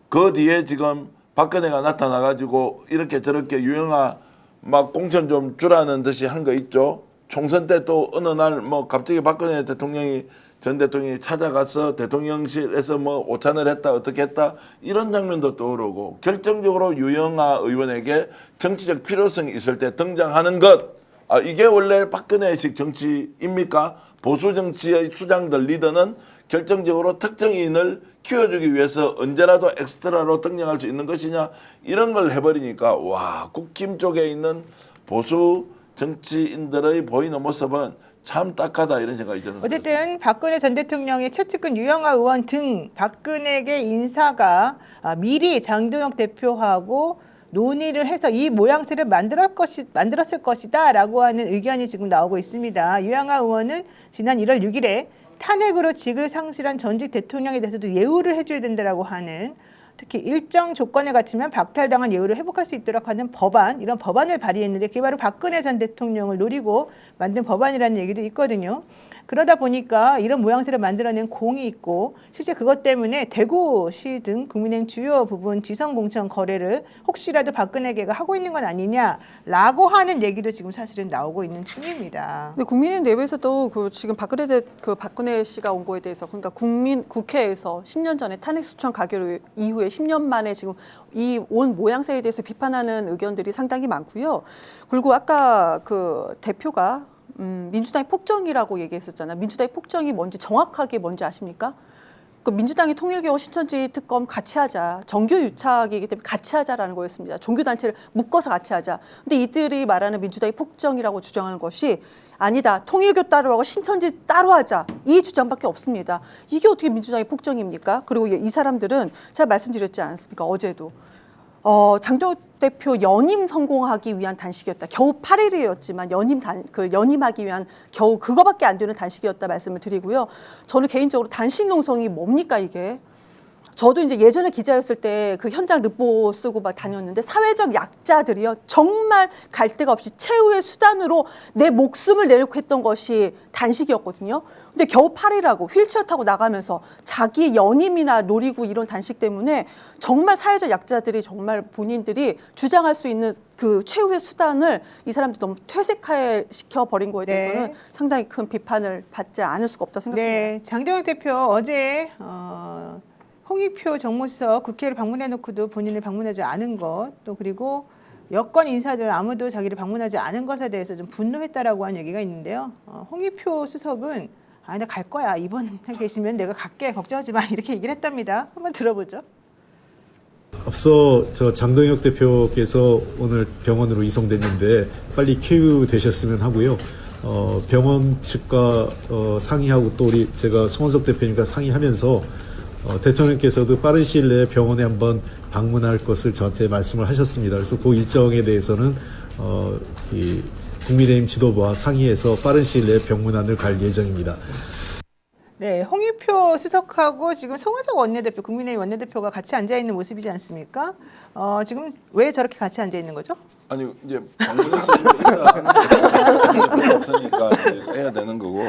그 뒤에 지금 박근혜가 나타나가지고 이렇게 저렇게 유영하 막 공천 좀 주라는 듯이 한 거 있죠. 총선 때 또 어느 날 뭐 갑자기 박근혜 대통령이 전 대통령이 찾아가서 대통령실에서 뭐 오찬을 했다 어떻게 했다 이런 장면도 떠오르고 결정적으로 유영하 의원에게 정치적 필요성이 있을 때 등장하는 것. 이게 원래 박근혜식 정치입니까? 보수 정치의 수장들 리더는 결정적으로 특정인을 키워주기 위해서 언제라도 엑스트라로 등장할 수 있는 것이냐 이런 걸 해버리니까 와 국힘 쪽에 있는 보수 정치인들의 보이는 모습은 참 딱하다 이런 생각이 드는 어쨌든 박근혜 전 대통령의 최측근 유영하 의원 등 박근혜계 인사가 미리 장동혁 대표하고 논의를 해서 이 모양새를 만들었을 것이다라고 하는 의견이 지금 나오고 있습니다. 유영하 의원은 지난 1월 6일에 탄핵으로 직을 상실한 전직 대통령에 대해서도 예우를 해줘야 된다라고 하는 특히 일정 조건에 갖추면 박탈당한 예우를 회복할 수 있도록 하는 법안, 이런 법안을 발의했는데 그게 바로 박근혜 전 대통령을 노리고 만든 법안이라는 얘기도 있거든요. 그러다 보니까 이런 모양새를 만들어낸 공이 있고 실제 그것 때문에 대구시 등 국민의힘 주요 부분 지선 공천 거래를 혹시라도 박근혜계가 하고 있는 건 아니냐라고 하는 얘기도 지금 사실은 나오고 있는 중입니다. 근데 국민의힘 내부에서도 지금 박근혜 씨가 온 거에 대해서 그러니까 국회에서 10년 전에 탄핵 소추안 가결 이후에 10년 만에 지금 이 온 모양새에 대해서 비판하는 의견들이 상당히 많고요. 그리고 아까 그 대표가 민주당의 폭정이라고 얘기했었잖아요. 민주당의 폭정이 뭔지 정확하게 뭔지 아십니까? 그 민주당이 통일개혁 신천지 특검 같이 하자. 정교 유착이기 때문에 같이 하자라는 거였습니다. 종교단체를 묶어서 같이 하자. 근데 이들이 말하는 민주당의 폭정이라고 주장하는 것이 아니다. 통일교 따로 하고 신천지 따로 하자. 이 주장밖에 없습니다. 이게 어떻게 민주당의 폭정입니까? 그리고 이 사람들은 제가 말씀드렸지 않습니까? 어제도. 장동혁 대표 연임 성공하기 위한 단식이었다. 겨우 8일이었지만 연임하기 위한 겨우 그거밖에 안 되는 단식이었다 말씀을 드리고요. 저는 개인적으로 단식 농성이 뭡니까 이게? 저도 이제 예전에 기자였을 때 그 현장 르포 쓰고 막 다녔는데 사회적 약자들이요 정말 갈 데가 없이 최후의 수단으로 내 목숨을 내놓고 했던 것이 단식이었거든요. 근데 겨우 8일하고 휠체어 타고 나가면서 자기 연임이나 노리고 이런 단식 때문에 정말 사회적 약자들이 정말 본인들이 주장할 수 있는 그 최후의 수단을 이 사람들이 너무 퇴색시켜 버린 거에 대해서는 네. 상당히 큰 비판을 받지 않을 수가 없다 생각합니다. 네, 장동혁 대표 어제 홍익표 정무수석 국회를 방문해놓고도 본인을 방문하지 않은 것, 또 그리고 여권 인사들 아무도 자기를 방문하지 않은 것에 대해서 좀 분노했다라고 한 얘기가 있는데요. 홍익표 수석은 나 갈 거야. 이번에 계시면 내가 갈게. 걱정하지 마. 이렇게 얘기를 했답니다. 한번 들어보죠. 앞서 장동혁 대표께서 오늘 병원으로 이송됐는데 빨리 쾌유되셨으면 하고요. 병원 측과 상의하고 또 제가 송원석 대표님과 상의하면서 대통령께서도 빠른 시일 내에 병원에 한번 방문할 것을 저한테 말씀을 하셨습니다. 그래서 그 일정에 대해서는 이 국민의힘 지도부와 상의해서 빠른 시일 내에 병문안을 갈 예정입니다. 네, 홍익표 수석하고 지금 송원석 원내대표, 국민의힘 원내대표가 같이 앉아 있는 모습이지 않습니까? 지금 왜 저렇게 같이 앉아 있는 거죠? 아니 이제 방문해서 필요 없으니까 이제 해야 되는 거고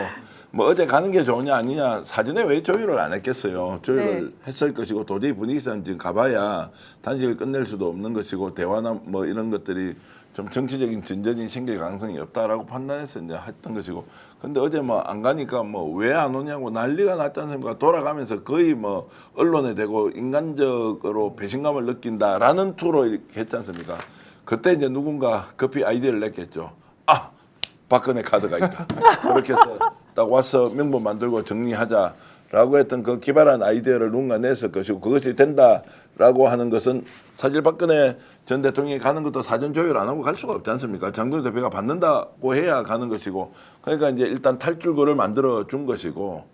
뭐 어제 가는 게 좋으냐 아니냐 사전에 왜 조율을 안 했겠어요. 조율을 했을 것이고 도저히 분위기상 지금 가봐야 단식을 끝낼 수도 없는 것이고 대화나 뭐 이런 것들이 좀 정치적인 진전이 생길 가능성이 없다라고 판단해서 이제 했던 것이고 근데 어제 뭐 안 가니까 뭐 왜 안 오냐고 난리가 났지 않습니까? 돌아가면서 거의 뭐 언론에 대고 인간적으로 배신감을 느낀다라는 투로 이렇게 했지 않습니까? 그때 이제 누군가 급히 아이디어를 냈겠죠. 박근혜 카드가 있다. 그렇게 해서 딱 와서 명분 만들고 정리하자라고 했던 그 기발한 아이디어를 누군가 냈을 것이고 그것이 된다라고 하는 것은 사실 박근혜 전 대통령이 가는 것도 사전 조율 안 하고 갈 수가 없지 않습니까? 장동혁 대표가 받는다고 해야 가는 것이고 그러니까 이제 일단 탈출구를 만들어 준 것이고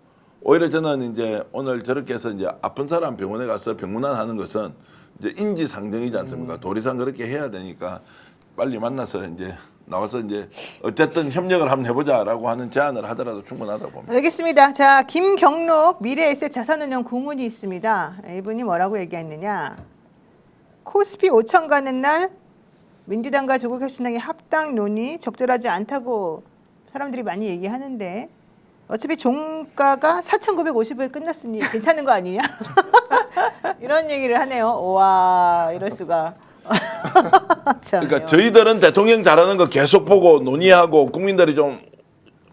오히려 저는 이제 오늘 저렇게 해서 이제 아픈 사람 병원에 가서 병문안 하는 것은 이제 인지상정이지 않습니까? 도리상 그렇게 해야 되니까 빨리 만나서 이제 나와서 이제 어쨌든 협력을 한번 해보자라고 하는 제안을 하더라도 충분하다고 봅니다. 알겠습니다. 자, 김경록 미래에셋 자산운용 고문이 있습니다. 이분이 뭐라고 얘기했느냐. 코스피 5천 가는 날 민주당과 조국혁신당의 합당 논의 적절하지 않다고 사람들이 많이 얘기하는데 어차피 종가가 4,950을 끝났으니 괜찮은 거 아니냐? 이런 얘기를 하네요. 와, 이럴 수가. 그러니까 저희들은 대통령 잘하는 거 계속 보고 논의하고 국민들이 좀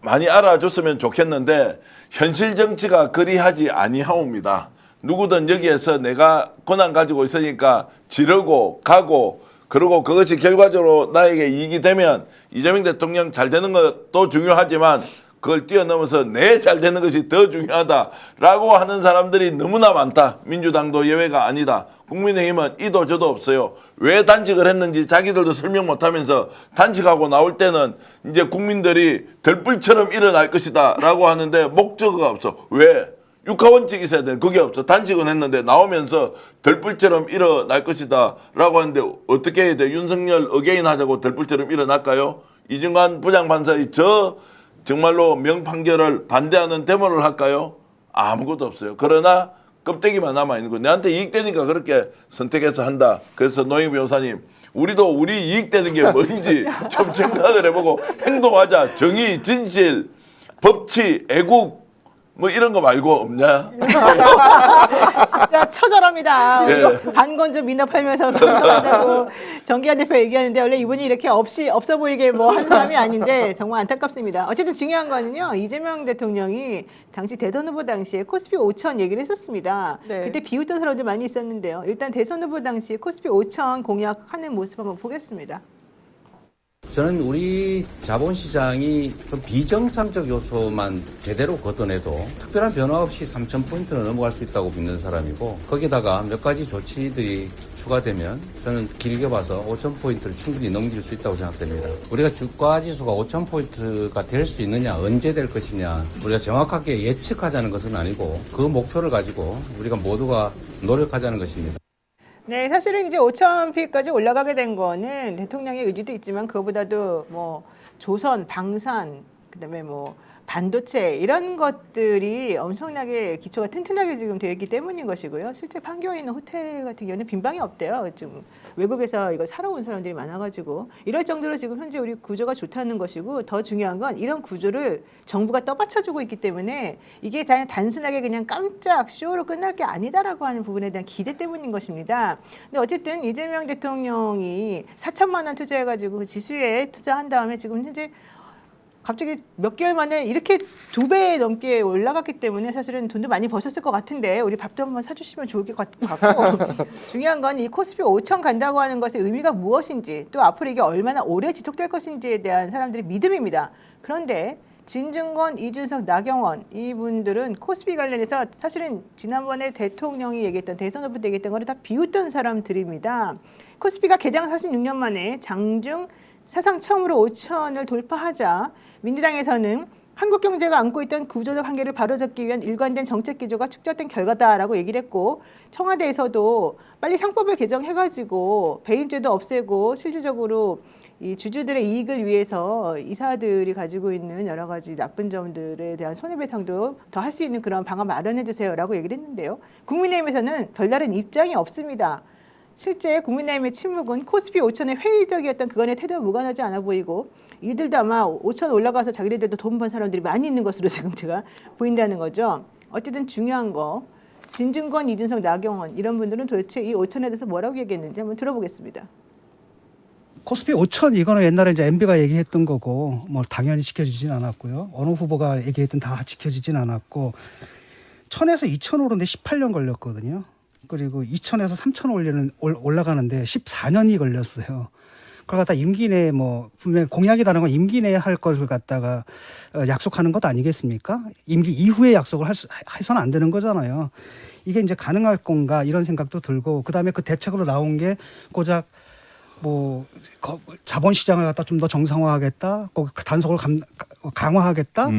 많이 알아줬으면 좋겠는데 현실 정치가 그리하지 아니하옵니다. 누구든 여기에서 내가 권한 가지고 있으니까 지르고 가고 그리고 그것이 결과적으로 나에게 이익이 되면 이재명 대통령 잘 되는 것도 중요하지만 그걸 뛰어넘어서 내 잘 되는 것이 더 중요하다라고 하는 사람들이 너무나 많다. 민주당도 예외가 아니다. 국민의힘은 이도 저도 없어요. 왜 단식을 했는지 자기들도 설명 못하면서 단식하고 나올 때는 이제 국민들이 들불처럼 일어날 것이다 라고 하는데 목적어가 없어. 왜? 육하원칙이 있어야 돼. 그게 없어. 단식은 했는데 나오면서 들불처럼 일어날 것이다 라고 하는데 어떻게 해야 돼? 윤석열 어게인 하자고 들불처럼 일어날까요? 이중관 부장판사의 정말로 명판결을 반대하는 데모를 할까요? 아무것도 없어요. 그러나 껍데기만 남아있는 거. 내한테 이익되니까 그렇게 선택해서 한다. 그래서 노영 변호사님, 우리도 우리 이익되는 게 뭔지 좀 생각을 해보고 행동하자. 정의, 진실, 법치, 애국 뭐 이런 거 말고 없냐? 진짜 처절합니다. 예. 반건조 민낯팔면서 방송한다고 정기환 대표 얘기하는데 원래 이분이 이렇게 없어 보이게 뭐 하는 사람이 아닌데 정말 안타깝습니다. 어쨌든 중요한 거는요. 이재명 대통령이 당시 대선 후보 당시에 코스피 5천 얘기를 했었습니다. 네. 그때 비웃던 사람들 많이 있었는데요. 일단 대선 후보 당시 코스피 5천 공약하는 모습 한번 보겠습니다. 저는 우리 자본시장이 좀 비정상적 요소만 제대로 걷어내도 특별한 변화 없이 3,000포인트는 넘어갈 수 있다고 믿는 사람이고 거기다가 몇 가지 조치들이 추가되면 저는 길게 봐서 5,000포인트를 충분히 넘길 수 있다고 생각됩니다. 우리가 주가지수가 5,000포인트가 될 수 있느냐, 언제 될 것이냐 우리가 정확하게 예측하자는 것은 아니고 그 목표를 가지고 우리가 모두가 노력하자는 것입니다. 네, 사실은 이제 5,000피까지 올라가게 된 거는 대통령의 의지도 있지만 그거보다도 뭐 조선, 방산, 그다음에 뭐 반도체 이런 것들이 엄청나게 기초가 튼튼하게 지금 되어 있기 때문인 것이고요. 실제 판교에 있는 호텔 같은 경우는 빈방이 없대요. 지금 외국에서 이걸 사러 온 사람들이 많아가지고 이럴 정도로 지금 현재 우리 구조가 좋다는 것이고 더 중요한 건 이런 구조를 정부가 떠받쳐주고 있기 때문에 이게 단순하게 그냥 깜짝 쇼로 끝날 게 아니다라고 하는 부분에 대한 기대 때문인 것입니다. 근데 어쨌든 이재명 대통령이 4천만 원 투자해가지고 그 지수에 투자한 다음에 지금 현재 갑자기 몇 개월 만에 이렇게 2배 넘게 올라갔기 때문에 사실은 돈도 많이 버셨을 것 같은데 우리 밥도 한번 사주시면 좋을 것 같고 중요한 건 이 코스피 5천 간다고 하는 것의 의미가 무엇인지 또 앞으로 이게 얼마나 오래 지속될 것인지에 대한 사람들의 믿음입니다. 그런데 진중권, 이준석, 나경원 이분들은 코스피 관련해서 사실은 지난번에 대통령이 얘기했던 대선 후보 때 얘기했던 거를 다 비웃던 사람들입니다. 코스피가 개장 46년 만에 장중 사상 처음으로 5천을 돌파하자 민주당에서는 한국 경제가 안고 있던 구조적 한계를 바로잡기 위한 일관된 정책 기조가 축적된 결과다라고 얘기를 했고 청와대에서도 빨리 상법을 개정해가지고 배임죄도 없애고 실질적으로 이 주주들의 이익을 위해서 이사들이 가지고 있는 여러 가지 나쁜 점들에 대한 손해배상도 더 할 수 있는 그런 방안 마련해 주세요라고 얘기를 했는데요. 국민의힘에서는 별다른 입장이 없습니다. 실제 국민의힘의 침묵은 코스피 5천의 회의적이었던 그간의 태도와 무관하지 않아 보이고 이들도 아마 5천 올라가서 자기네들도 돈 번 사람들이 많이 있는 것으로 지금 제가 보인다는 거죠. 어쨌든 중요한 거 진중권, 이준석, 나경원 이런 분들은 도대체 이 5천에 대해서 뭐라고 얘기했는지 한번 들어보겠습니다. 코스피 5천 이거는 옛날에 이제 MB가 얘기했던 거고 뭐 당연히 지켜지진 않았고요. 어느 후보가 얘기했든 다 지켜지진 않았고 1000에서 2000 오르는데 18년 걸렸거든요. 그리고 2000에서 3000 올라가는데 14년이 걸렸어요. 그걸 갖다 임기 내에 뭐 분명히 공약이라는 건 임기 내에 할 것을 갖다가 약속하는 것 아니겠습니까? 임기 이후에 약속을 해서는 안 되는 거잖아요. 이게 이제 가능할 건가 이런 생각도 들고 그다음에 그 대책으로 나온 게 고작 뭐 자본시장을 갖다 좀 더 정상화하겠다, 그 단속을 강화하겠다.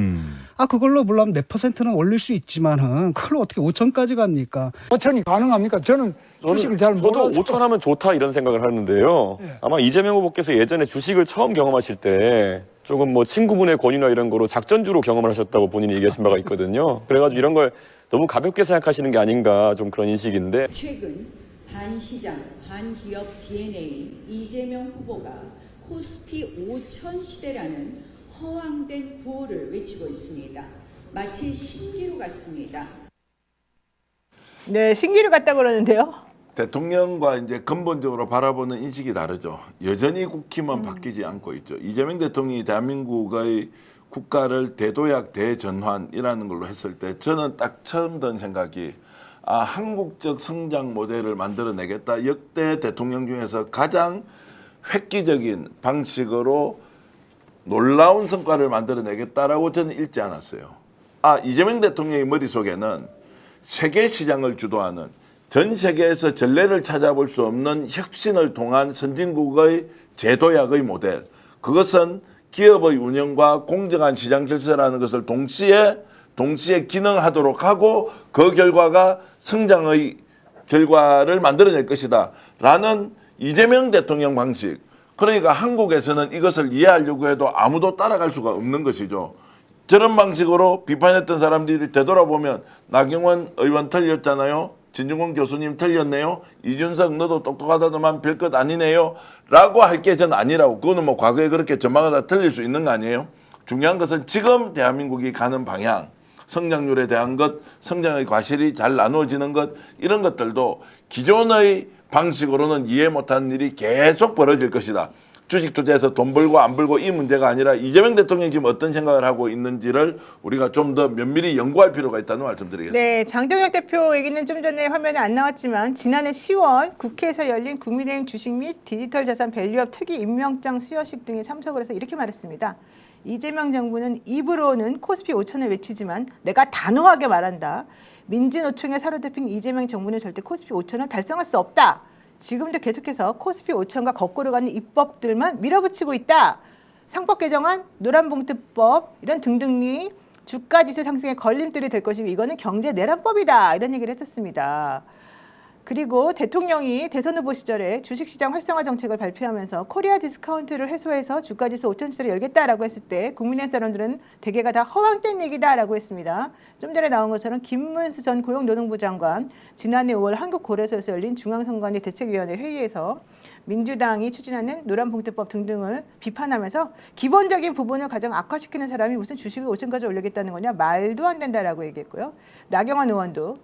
그걸로 물론 몇 %는 올릴 수 있지만은 그걸로 어떻게 5천까지 갑니까? 5천이 가능합니까? 저는 주식을 잘 저도 몰라서. 5천 하면 좋다 이런 생각을 하는데요. 아마 이재명 후보께서 예전에 주식을 처음 경험하실 때 조금 뭐 친구분의 권유나 이런 거로 작전주로 경험을 하셨다고 본인이 얘기하신 바가 있거든요. 그래가지고 이런 걸 너무 가볍게 생각하시는 게 아닌가 좀 그런 인식인데. 최근 반시장, 반기업 DNA 이재명 후보가 코스피 5천 시대라는 허황된 구호를 외치고 있습니다. 마치 신기루 같습니다. 네, 신기루 같다 그러는데요. 대통령과 이제 근본적으로 바라보는 인식이 다르죠. 여전히 국힘은 바뀌지 않고 있죠. 이재명 대통령이 대한민국의 국가를 대도약 대전환이라는 걸로 했을 때 저는 딱 처음 든 생각이 한국적 성장 모델을 만들어내겠다. 역대 대통령 중에서 가장 획기적인 방식으로 놀라운 성과를 만들어내겠다라고 저는 읽지 않았어요. 이재명 대통령의 머릿속에는 세계 시장을 주도하는 전 세계에서 전례를 찾아볼 수 없는 혁신을 통한 선진국의 제도약의 모델. 그것은 기업의 운영과 공정한 시장 질서라는 것을 동시에 기능하도록 하고 그 결과가 성장의 결과를 만들어낼 것이다. 라는 이재명 대통령 방식. 그러니까 한국에서는 이것을 이해하려고 해도 아무도 따라갈 수가 없는 것이죠. 저런 방식으로 비판했던 사람들이 되돌아보면 나경원 의원 틀렸잖아요. 진중권 교수님 틀렸네요. 이준석 너도 똑똑하다더만 별것 아니네요. 라고 할 게 전 아니라고. 그거는 뭐 과거에 그렇게 전망하다 틀릴 수 있는 거 아니에요. 중요한 것은 지금 대한민국이 가는 방향, 성장률에 대한 것, 성장의 과실이 잘 나누어지는 것, 이런 것들도 기존의 방식으로는 이해 못하는 일이 계속 벌어질 것이다. 주식 투자해서 돈 벌고 안 벌고 이 문제가 아니라 이재명 대통령이 지금 어떤 생각을 하고 있는지를 우리가 좀 더 면밀히 연구할 필요가 있다는 말씀드리겠습니다. 네, 장동혁 대표 얘기는 좀 전에 화면에 안 나왔지만 지난해 10월 국회에서 열린 국민의힘 주식 및 디지털 자산 밸류업 특위 임명장 수여식 등에 참석을 해서 이렇게 말했습니다. 이재명 정부는 입으로는 코스피 5천을 외치지만 내가 단호하게 말한다. 민주노총에 사로잡힌 이재명 정부는 절대 코스피 5천을 달성할 수 없다. 지금도 계속해서 코스피 5천과 거꾸로 가는 입법들만 밀어붙이고 있다. 상법 개정안, 노란봉투법 이런 등등이 주가지수 상승의 걸림돌이 될 것이고 이거는 경제 내란법이다. 이런 얘기를 했었습니다. 그리고 대통령이 대선 후보 시절에 주식시장 활성화 정책을 발표하면서 코리아 디스카운트를 해소해서 주가지수 5천 시대를 열겠다라고 했을 때 국민의 사람들은 대개가 다 허황된 얘기다라고 했습니다. 좀 전에 나온 것처럼 김문수 전 고용노동부 장관 지난해 5월 한국고래소에서 열린 중앙선관위 대책위원회 회의에서 민주당이 추진하는 노란봉투법 등등을 비판하면서 기본적인 부분을 가장 악화시키는 사람이 무슨 주식을 5천까지 올리겠다는 거냐 말도 안 된다라고 얘기했고요. 나경원 의원도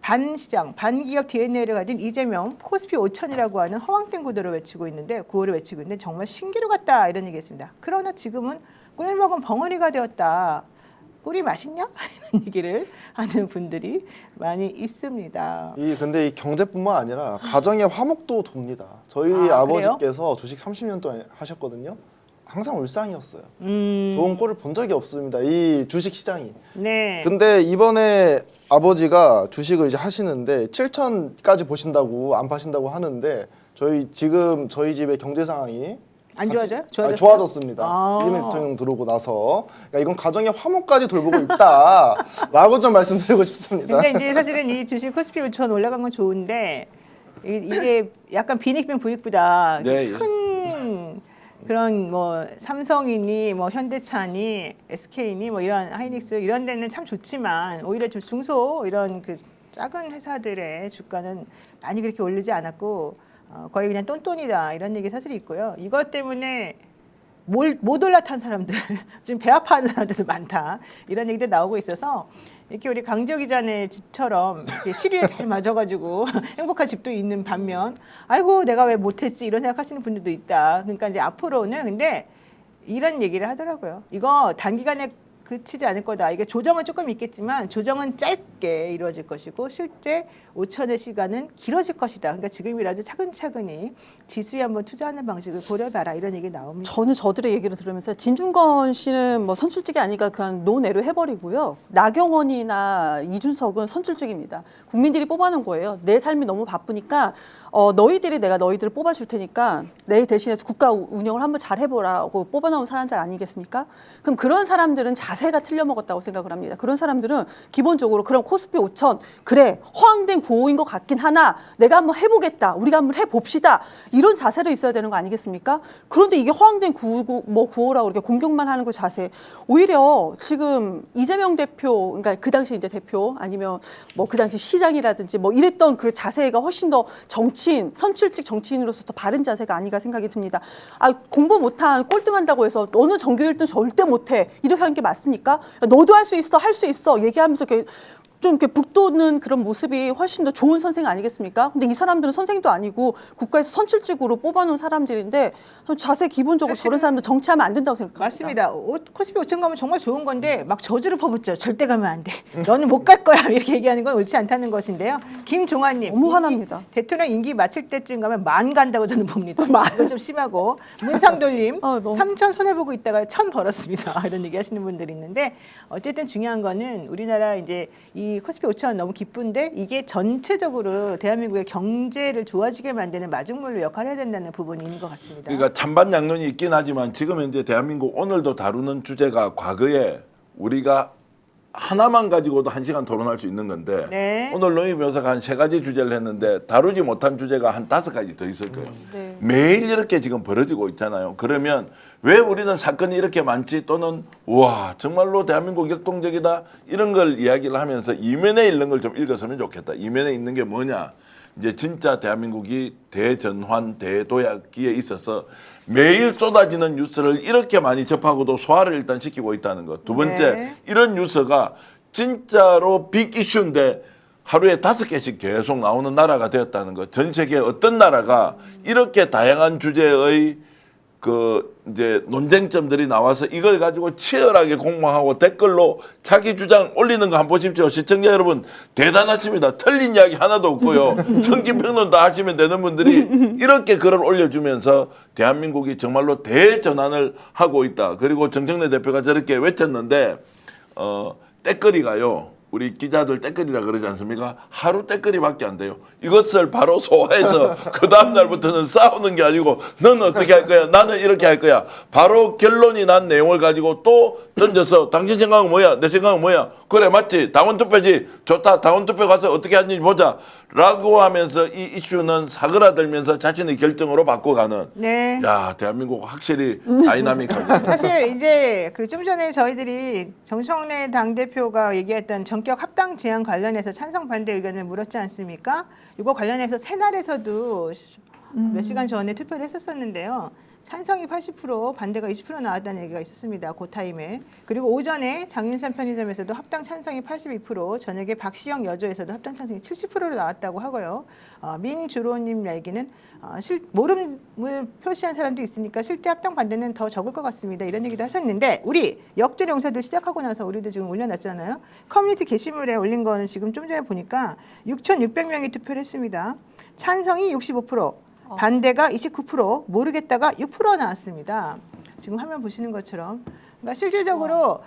반시장, 반기업 DNA를 가진 이재명 코스피 5천이라고 하는 허황된 구호를 외치고 있는데 정말 신기루 같다 이런 얘기했습니다. 그러나 지금은 꿀 먹은 벙어리가 되었다. 꿀이 맛있냐? 이런 얘기를 하는 분들이 많이 있습니다. 근데 이 경제뿐만 아니라 가정의 화목도 돕니다. 저희 아버지께서 주식 30년 동안 하셨거든요. 항상 울상이었어요. 좋은 꼴을 본 적이 없습니다. 이 주식 시장이. 네. 근데 이번에 아버지가 주식을 이제 하시는데 7천까지 보신다고 안 파신다고 하는데 저희 집의 경제 상황이 안 좋아져요? 좋아졌습니다. 이재명 대통령 들어오고 나서 그러니까 이건 가정의 화목까지 돌보고 있다라고 좀 말씀드리고 싶습니다. 근데 이제 사실은 이 주식 코스피 5천 올라간 건 좋은데 이게 약간 빈익빈 부익부다. 네, 큰 그런 뭐 삼성이니 뭐 현대차니 SK니 뭐 이런 하이닉스 이런 데는 참 좋지만 오히려 중소 이런 그 작은 회사들의 주가는 많이 그렇게 오르지 않았고 거의 그냥 똔똔이다 이런 얘기 사실 있고요. 이것 때문에 못 올라탄 사람들 지금 배 아파하는 사람들도 많다 이런 얘기도 나오고 있어서 이렇게 우리 강지호 기자네 집처럼 이렇게 시류에 잘 맞아가지고 행복한 집도 있는 반면 아이고 내가 왜 못했지 이런 생각하시는 분들도 있다. 그러니까 이제 앞으로는 근데 이런 얘기를 하더라고요. 이거 단기간에 그치지 않을 거다. 이게 조정은 조금 있겠지만 조정은 짧게 이루어질 것이고 실제 5천의 시간은 길어질 것이다. 그러니까 지금이라도 차근차근히 지수에 한번 투자하는 방식을 고려해봐라 이런 얘기 나옵니다. 저는 저들의 얘기를 들으면서 진중권 씨는 뭐 선출직이 아니까 그냥 논외로 해버리고요. 나경원이나 이준석은 선출직입니다. 국민들이 뽑아놓은 거예요. 내 삶이 너무 바쁘니까 너희들이 내가 너희들을 뽑아줄 테니까 내 대신해서 국가 운영을 한번 잘 해보라고 뽑아놓은 사람들 아니겠습니까? 그럼 그런 사람들은 자세가 틀려먹었다고 생각을 합니다. 그런 사람들은 기본적으로 그럼 코스피 5천 그래 허황된 구호인 것 같긴 하나 내가 한번 해보겠다. 우리가 한번 해봅시다. 이런 자세로 있어야 되는 거 아니겠습니까? 그런데 이게 허황된 구호라고 이렇게 공격만 하는 그 자세. 오히려 지금 이재명 대표, 그러니까 그 당시 이제 대표 아니면 뭐 그 당시 시장이라든지 뭐 이랬던 그 자세가 훨씬 더 정치인, 선출직 정치인으로서 더 바른 자세가 아닌가 생각이 듭니다. 아, 공부 못한 꼴등한다고 해서 너는 전교 1등 절대 못해. 이렇게 하는 게 맞습니까? 야, 너도 할 수 있어, 할 수 있어. 얘기하면서 이렇게 좀 이렇게 북돋는 그런 모습이 훨씬 더 좋은 선생 아니겠습니까? 근데 이 사람들은 선생도 아니고 국가에서 선출직으로 뽑아놓은 사람들인데 자세 기본적으로 저런 사람들 정치하면 안 된다고 생각합니다. 맞습니다. 코스피 5천 가면 정말 좋은 건데 막 저주를 퍼붓죠. 절대 가면 안 돼. 너는 못 갈 거야. 이렇게 얘기하는 건 옳지 않다는 것인데요. 김종환님. 너무 화납니다. 대통령 임기 마칠 때쯤 가면 만 간다고 저는 봅니다. 이거 좀 심하고. 문상돌님. 3천 손해보고 있다가 1,000 벌었습니다. 이런 얘기 하시는 분들이 있는데 어쨌든 중요한 거는 우리나라 이제 이 코스피 5천 너무 기쁜데 이게 전체적으로 대한민국의 경제를 좋아지게 만드는 마중물로 역할을 해야 된다는 부분이 있는 것 같습니다. 그러니까 찬반 양론이 있긴 하지만 지금 현재 대한민국 오늘도 다루는 주제가 과거에 우리가 하나만 가지고도 1시간 토론할 수 있는 건데 네. 오늘 노희 변호사가 한 3가지 주제를 했는데 다루지 못한 주제가 한 5가지 더 있을 거예요. 네. 매일 이렇게 지금 벌어지고 있잖아요. 그러면 왜 우리는 사건이 이렇게 많지 또는 와 정말로 대한민국 역동적이다 이런 걸 이야기를 하면서 이면에 있는 걸 좀 읽었으면 좋겠다. 이면에 있는 게 뭐냐. 이제 진짜 대한민국이 대전환 대도약기에 있어서 매일 쏟아지는 뉴스를 이렇게 많이 접하고도 소화를 일단 시키고 있다는 것. 두 번째, 네. 이런 뉴스가 진짜로 빅 이슈인데 하루에 5개씩 계속 나오는 나라가 되었다는 것. 전 세계 어떤 나라가 이렇게 다양한 주제의 그 이제 논쟁점들이 나와서 이걸 가지고 치열하게 공방하고 댓글로 자기 주장 올리는 거 한번 보십시오. 시청자 여러분 대단하십니다. 틀린 이야기 하나도 없고요. 정기평론 다 하시면 되는 분들이 이렇게 글을 올려주면서 대한민국이 정말로 대전환을 하고 있다. 그리고 정청래 대표가 저렇게 외쳤는데 댓글이가요. 우리 기자들 댓글이라 그러지 않습니까? 하루 댓글이밖에 안 돼요. 이것을 바로 소화해서 그 다음 날부터는 싸우는 게 아니고 너는 어떻게 할 거야? 나는 이렇게 할 거야. 바로 결론이 난 내용을 가지고 또 던져서 당신 생각은 뭐야? 내 생각은 뭐야? 그래 맞지? 당원 투표지? 좋다. 당원 투표 가서 어떻게 하는지 보자. 라고 하면서 이 이슈는 사그라들면서 자신의 결정으로 바꿔가는. 네. 야 대한민국 확실히 다이나믹하고. 사실 이제 그 좀 전에 저희들이 정청래 당대표가 얘기했던 전격 합당 제안 관련해서 찬성 반대 의견을 물었지 않습니까? 이거 관련해서 새날에서도 몇 시간 전에 투표를 했었었는데요. 찬성이 80%, 반대가 20% 나왔다는 얘기가 있었습니다. 그 타임에. 그리고 오전에 장윤선 편의점에서도 합당 찬성이 82%, 저녁에 박시영 여조에서도 합당 찬성이 70%로 나왔다고 하고요. 민주로님 얘기는 모름을 표시한 사람도 있으니까 실제 합당 반대는 더 적을 것 같습니다. 이런 얘기도 하셨는데 우리 역전 용사들 시작하고 나서 우리도 지금 올려놨잖아요. 커뮤니티 게시물에 올린 거는 지금 좀 전에 보니까 6,600명이 투표를 했습니다. 찬성이 65%. 반대가 29%, 모르겠다가 6% 나왔습니다. 지금 화면 보시는 것처럼. 그러니까 실질적으로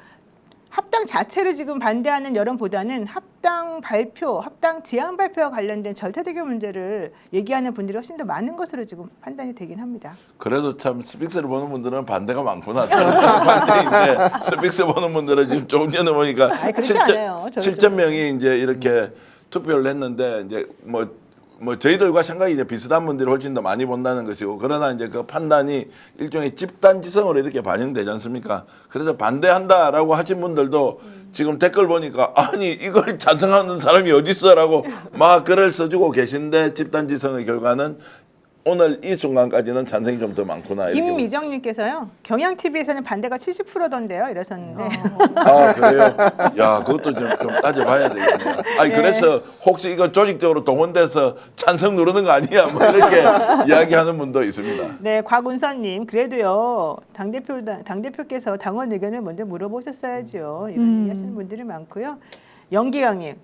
합당 자체를 지금 반대하는 여론보다는 합당 발표, 합당 제안 발표와 관련된 절차적인 문제를 얘기하는 분들이 훨씬 더 많은 것으로 지금 판단이 되긴 합니다. 그래도 참 스픽스를 보는 분들은 반대가 많구나. 반대인데 스픽스 보는 분들은 지금 조금 전에 보니까 7천 명이 이제 이렇게 투표를 했는데 이제 뭐 저희들과 생각이 이제 비슷한 분들이 훨씬 더 많이 본다는 것이고 그러나 이제 그 판단이 일종의 집단지성으로 이렇게 반영되지 않습니까? 그래서 반대한다라고 하신 분들도 지금 댓글 보니까 아니 이걸 찬성하는 사람이 어디 있어라고 막 글을 써주고 계신데 집단지성의 결과는 오늘 이 순간까지는 찬성이 좀 더 많구나. 이렇게 김미정님께서요. 경향 TV에서는 반대가 70%던데요. 이러셨는데. 아 그래요? 야 그것도 좀 따져봐야 되겠네요. 아니 네. 그래서 혹시 이거 조직적으로 동원돼서 찬성 누르는 거 아니야? 뭐 이렇게 이야기하는 분도 있습니다. 네, 곽운선님 그래도요 당대표께서 당원 의견을 먼저 물어보셨어야죠. 이런 얘기하시는 분들이 많고요. 연기강님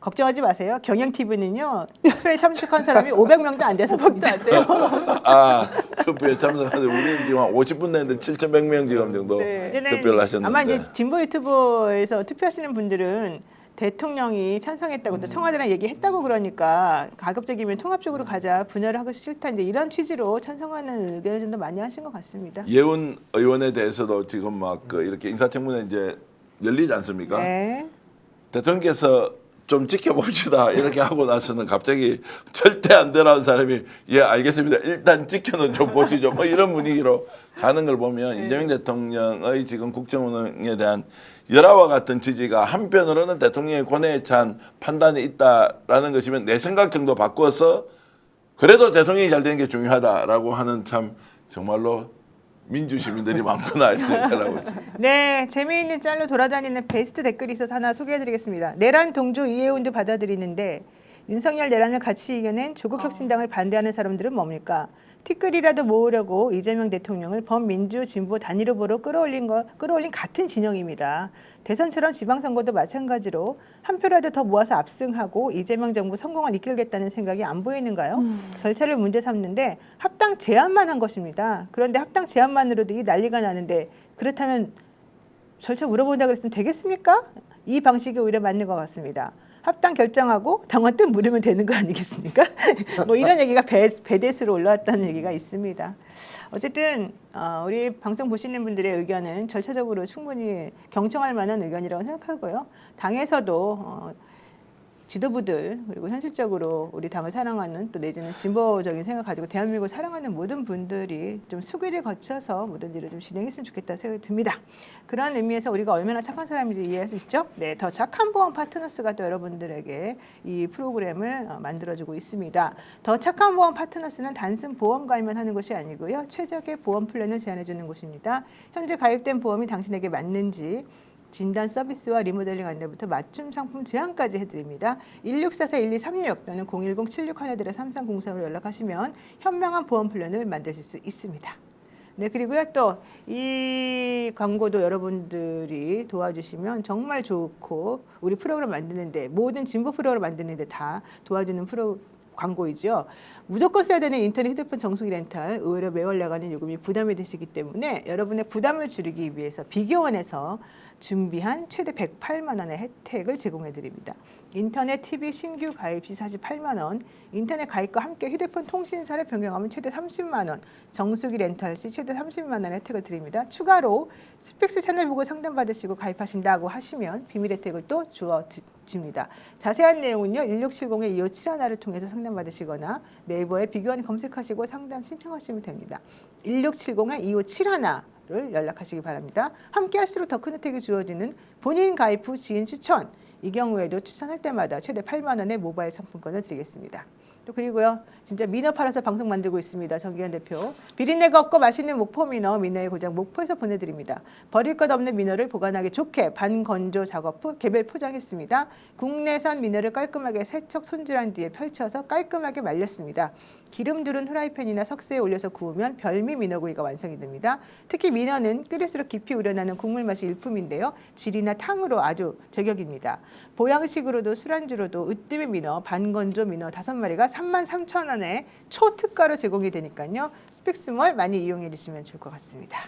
걱정하지 마세요. 경향 TV는요 투표에 참석한 사람이 500명도 안 됐었습니다. 아 투표에 참석하는데 우리는 지금 한 50분 내는데 7,100명 지금 정도 투표를 하셨는데 아마 이제 진보 유튜브에서 투표하시는 분들은 대통령이 찬성했다고 또 청와대랑 얘기했다고 그러니까 가급적이면 통합적으로 가자 분열을 하기 싫다 이제 이런 취지로 찬성하는 의견을 좀 더 많이 하신 것 같습니다. 예운 의원에 대해서도 지금 막 이렇게 인사청문회 이제 열리지 않습니까? 네. 대통령께서 좀 지켜봅시다 이렇게 하고 나서는 갑자기 절대 안 되라는 사람이 예 알겠습니다 일단 지켜는 좀 보시죠 뭐 이런 분위기로 가는 걸 보면 이재명 대통령의 지금 국정운영에 대한 열화와 같은 지지가 한편으로는 대통령의 권해에 찬 판단이 있다라는 것이면 내 생각 정도 바꿔서 그래도 대통령이 잘 되는 게 중요하다라고 하는 참 정말로 민주 시민들이 많구나 이런 생각을 하고 있습니다. 네, 재미있는 짤로 돌아다니는 베스트 댓글이 있어서 하나 소개해드리겠습니다. 내란 동조 이해운도 받아들이는데 윤석열 내란을 같이 이겨낸 조국혁신당을 반대하는 사람들은 뭡니까? 티끌이라도 모으려고 이재명 대통령을 범민주 진보 단일 후보로 끌어올린 같은 진영입니다. 대선처럼 지방선거도 마찬가지로 한 표라도 더 모아서 압승하고 이재명 정부 성공을 이끌겠다는 생각이 안 보이는가요? 절차를 문제 삼는데 합당 제안만 한 것입니다. 그런데 합당 제안만으로도 이 난리가 나는데 그렇다면 절차 물어본다 그랬으면 되겠습니까? 이 방식이 오히려 맞는 것 같습니다. 합당 결정하고 당원 뜻 물으면 되는 거 아니겠습니까? 뭐 이런 얘기가 배댓으로 올라왔다는 얘기가 있습니다. 어쨌든 우리 방송 보시는 분들의 의견은 절차적으로 충분히 경청할 만한 의견이라고 생각하고요. 당에서도 지도부들 그리고 현실적으로 우리 당을 사랑하는 또 내지는 진보적인 생각 가지고 대한민국을 사랑하는 모든 분들이 좀 수기를 거쳐서 모든 일을 좀 진행했으면 좋겠다 생각이 듭니다. 그런 의미에서 우리가 얼마나 착한 사람인지 이해할 수 있죠? 네, 더 착한 보험 파트너스가 또 여러분들에게 이 프로그램을 만들어주고 있습니다. 더 착한 보험 파트너스는 단순 보험 가입만 하는 것이 아니고요. 최적의 보험 플랜을 제안해주는 곳입니다. 현재 가입된 보험이 당신에게 맞는지 진단 서비스와 리모델링 안내부터 맞춤 상품 제안까지 해드립니다. 1644-1236 또는 010-7611-3303으로 연락하시면 현명한 보험 플랜을 만드실 수 있습니다. 네, 그리고요 또 이 광고도 여러분들이 도와주시면 정말 좋고 우리 프로그램 만드는데 모든 진보 프로그램 만드는데 다 도와주는 광고이죠. 무조건 써야 되는 인터넷 휴대폰 정수기 렌탈 의외로 매월 나가는 요금이 부담이 되시기 때문에 여러분의 부담을 줄이기 위해서 비교원에서 준비한 최대 108만 원의 혜택을 제공해 드립니다. 인터넷 TV 신규 가입 시 48만 원, 인터넷 가입과 함께 휴대폰 통신사를 변경하면 최대 30만 원, 정수기 렌탈 시 최대 30만 원의 혜택을 드립니다. 추가로 스펙스 채널 보고 상담받으시고 가입하신다고 하시면 비밀 혜택을 또 주어집니다. 자세한 내용은요. 1670-2571을 통해서 상담받으시거나 네이버에 비교원 검색하시고 상담 신청하시면 됩니다. 1670-2571 를 연락하시기 바랍니다. 함께 할수록 더 큰 혜택이 주어지는 본인 가입 후 지인 추천, 이 경우에도 추천할 때마다 최대 8만 원의 모바일 상품권을 드리겠습니다. 또 그리고요. 진짜 민어 팔아서 방송 만들고 있습니다. 정기현 대표. 비린내가 없고 맛있는 목포 민어, 민어의 고장 목포에서 보내드립니다. 버릴 것 없는 민어를 보관하기 좋게 반건조 작업 후 개별 포장했습니다. 국내산 민어를 깔끔하게 세척 손질한 뒤에 펼쳐서 깔끔하게 말렸습니다. 기름 두른 후라이팬이나 석쇠에 올려서 구우면 별미 민어구이가 완성이 됩니다. 특히 민어는 끓일수록 깊이 우러나는 국물 맛이 일품인데요. 질이나 탕으로 아주 저격입니다. 보양식으로도 술안주로도 으뜸의 민어, 반건조 민어 5마리가 33,000원에 초특가로 제공이 되니까요. 스픽스몰 많이 이용해 주시면 좋을 것 같습니다.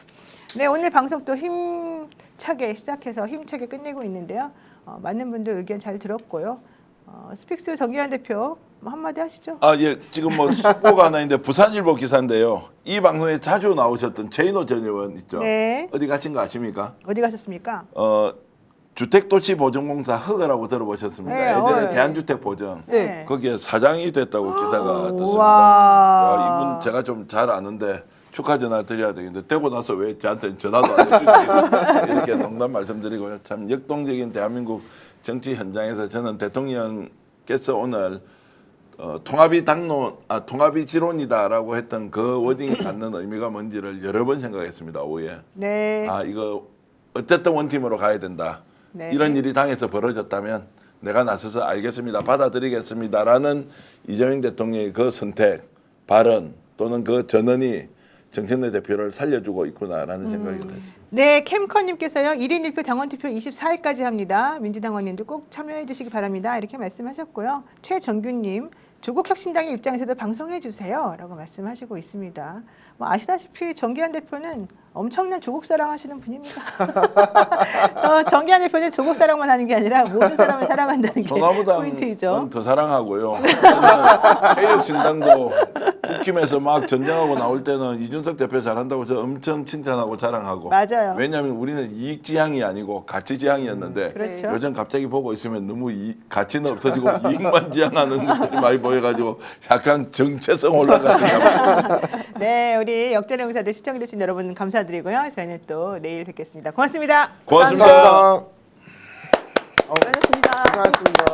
네, 오늘 방송 또 힘차게 시작해서 힘차게 끝내고 있는데요. 많은 분들 의견 잘 들었고요. 스픽스 정기현 대표 한마디 하시죠. 아, 예. 지금 뭐 속보가 하나 있는데 부산일보 기사인데요. 이 방송에 자주 나오셨던 최인호 전 의원 있죠. 네. 어디 가신 거 아십니까? 어디 가셨습니까? 주택도시보증공사 허가라고 들어보셨습니까? 네, 예전에 대한주택보증 네. 거기에 사장이 됐다고 기사가 떴습니다. 와. 야, 이분 제가 좀 잘 아는데 축하 전화 드려야 되겠는데 되고 나서 왜 저한테 전화도 안 해주지? 이렇게 농담 말씀드리고요. 참 역동적인 대한민국 정치 현장에서 저는 대통령께서 오늘 통합이 통합이 지론이다라고 했던 그 워딩이 갖는 의미가 뭔지를 여러 번 생각했습니다. 오후에. 네. 이거 어쨌든 원팀으로 가야 된다. 네. 이런 일이 당에서 벌어졌다면 내가 나서서 알겠습니다. 받아들이겠습니다라는 이재명 대통령의 그 선택, 발언 또는 그 전언이 정청래 대표를 살려주고 있구나라는 생각이 들었습니다. 네, 캠커님께서요. 1인 1표 당원 투표 24일까지 합니다. 민주당원님들 꼭 참여해 주시기 바랍니다. 이렇게 말씀하셨고요. 최정규님, 조국 혁신당의 입장에서도 방송해 주세요. 라고 말씀하시고 있습니다. 뭐 아시다시피 정기환 대표는 엄청난 조국 사랑하시는 분입니다. 정기환 대표는 조국 사랑만 하는 게 아니라 모든 사람을 사랑한다는 게 포인트이죠. 통합당은 더 사랑하고요. 개혁신당도 국힘에서 막 전쟁하고 나올 때는 이준석 대표 잘한다고 저 엄청 칭찬하고 자랑하고. 맞아요. 왜냐하면 우리는 이익지향이 아니고 가치지향이었는데 그렇죠. 요즘 갑자기 보고 있으면 너무 가치는 없어지고 이익만 지향하는 것들이 많이 보여가지고 약간 정체성 올라가니까. 네, 우리 역전의 용사들 시청해주신 여러분 감사드리고요. 저희는 또 내일 뵙겠습니다. 고맙습니다. 고맙습니다. 감사합니다. 수고하셨습니다. 고생하셨습니다.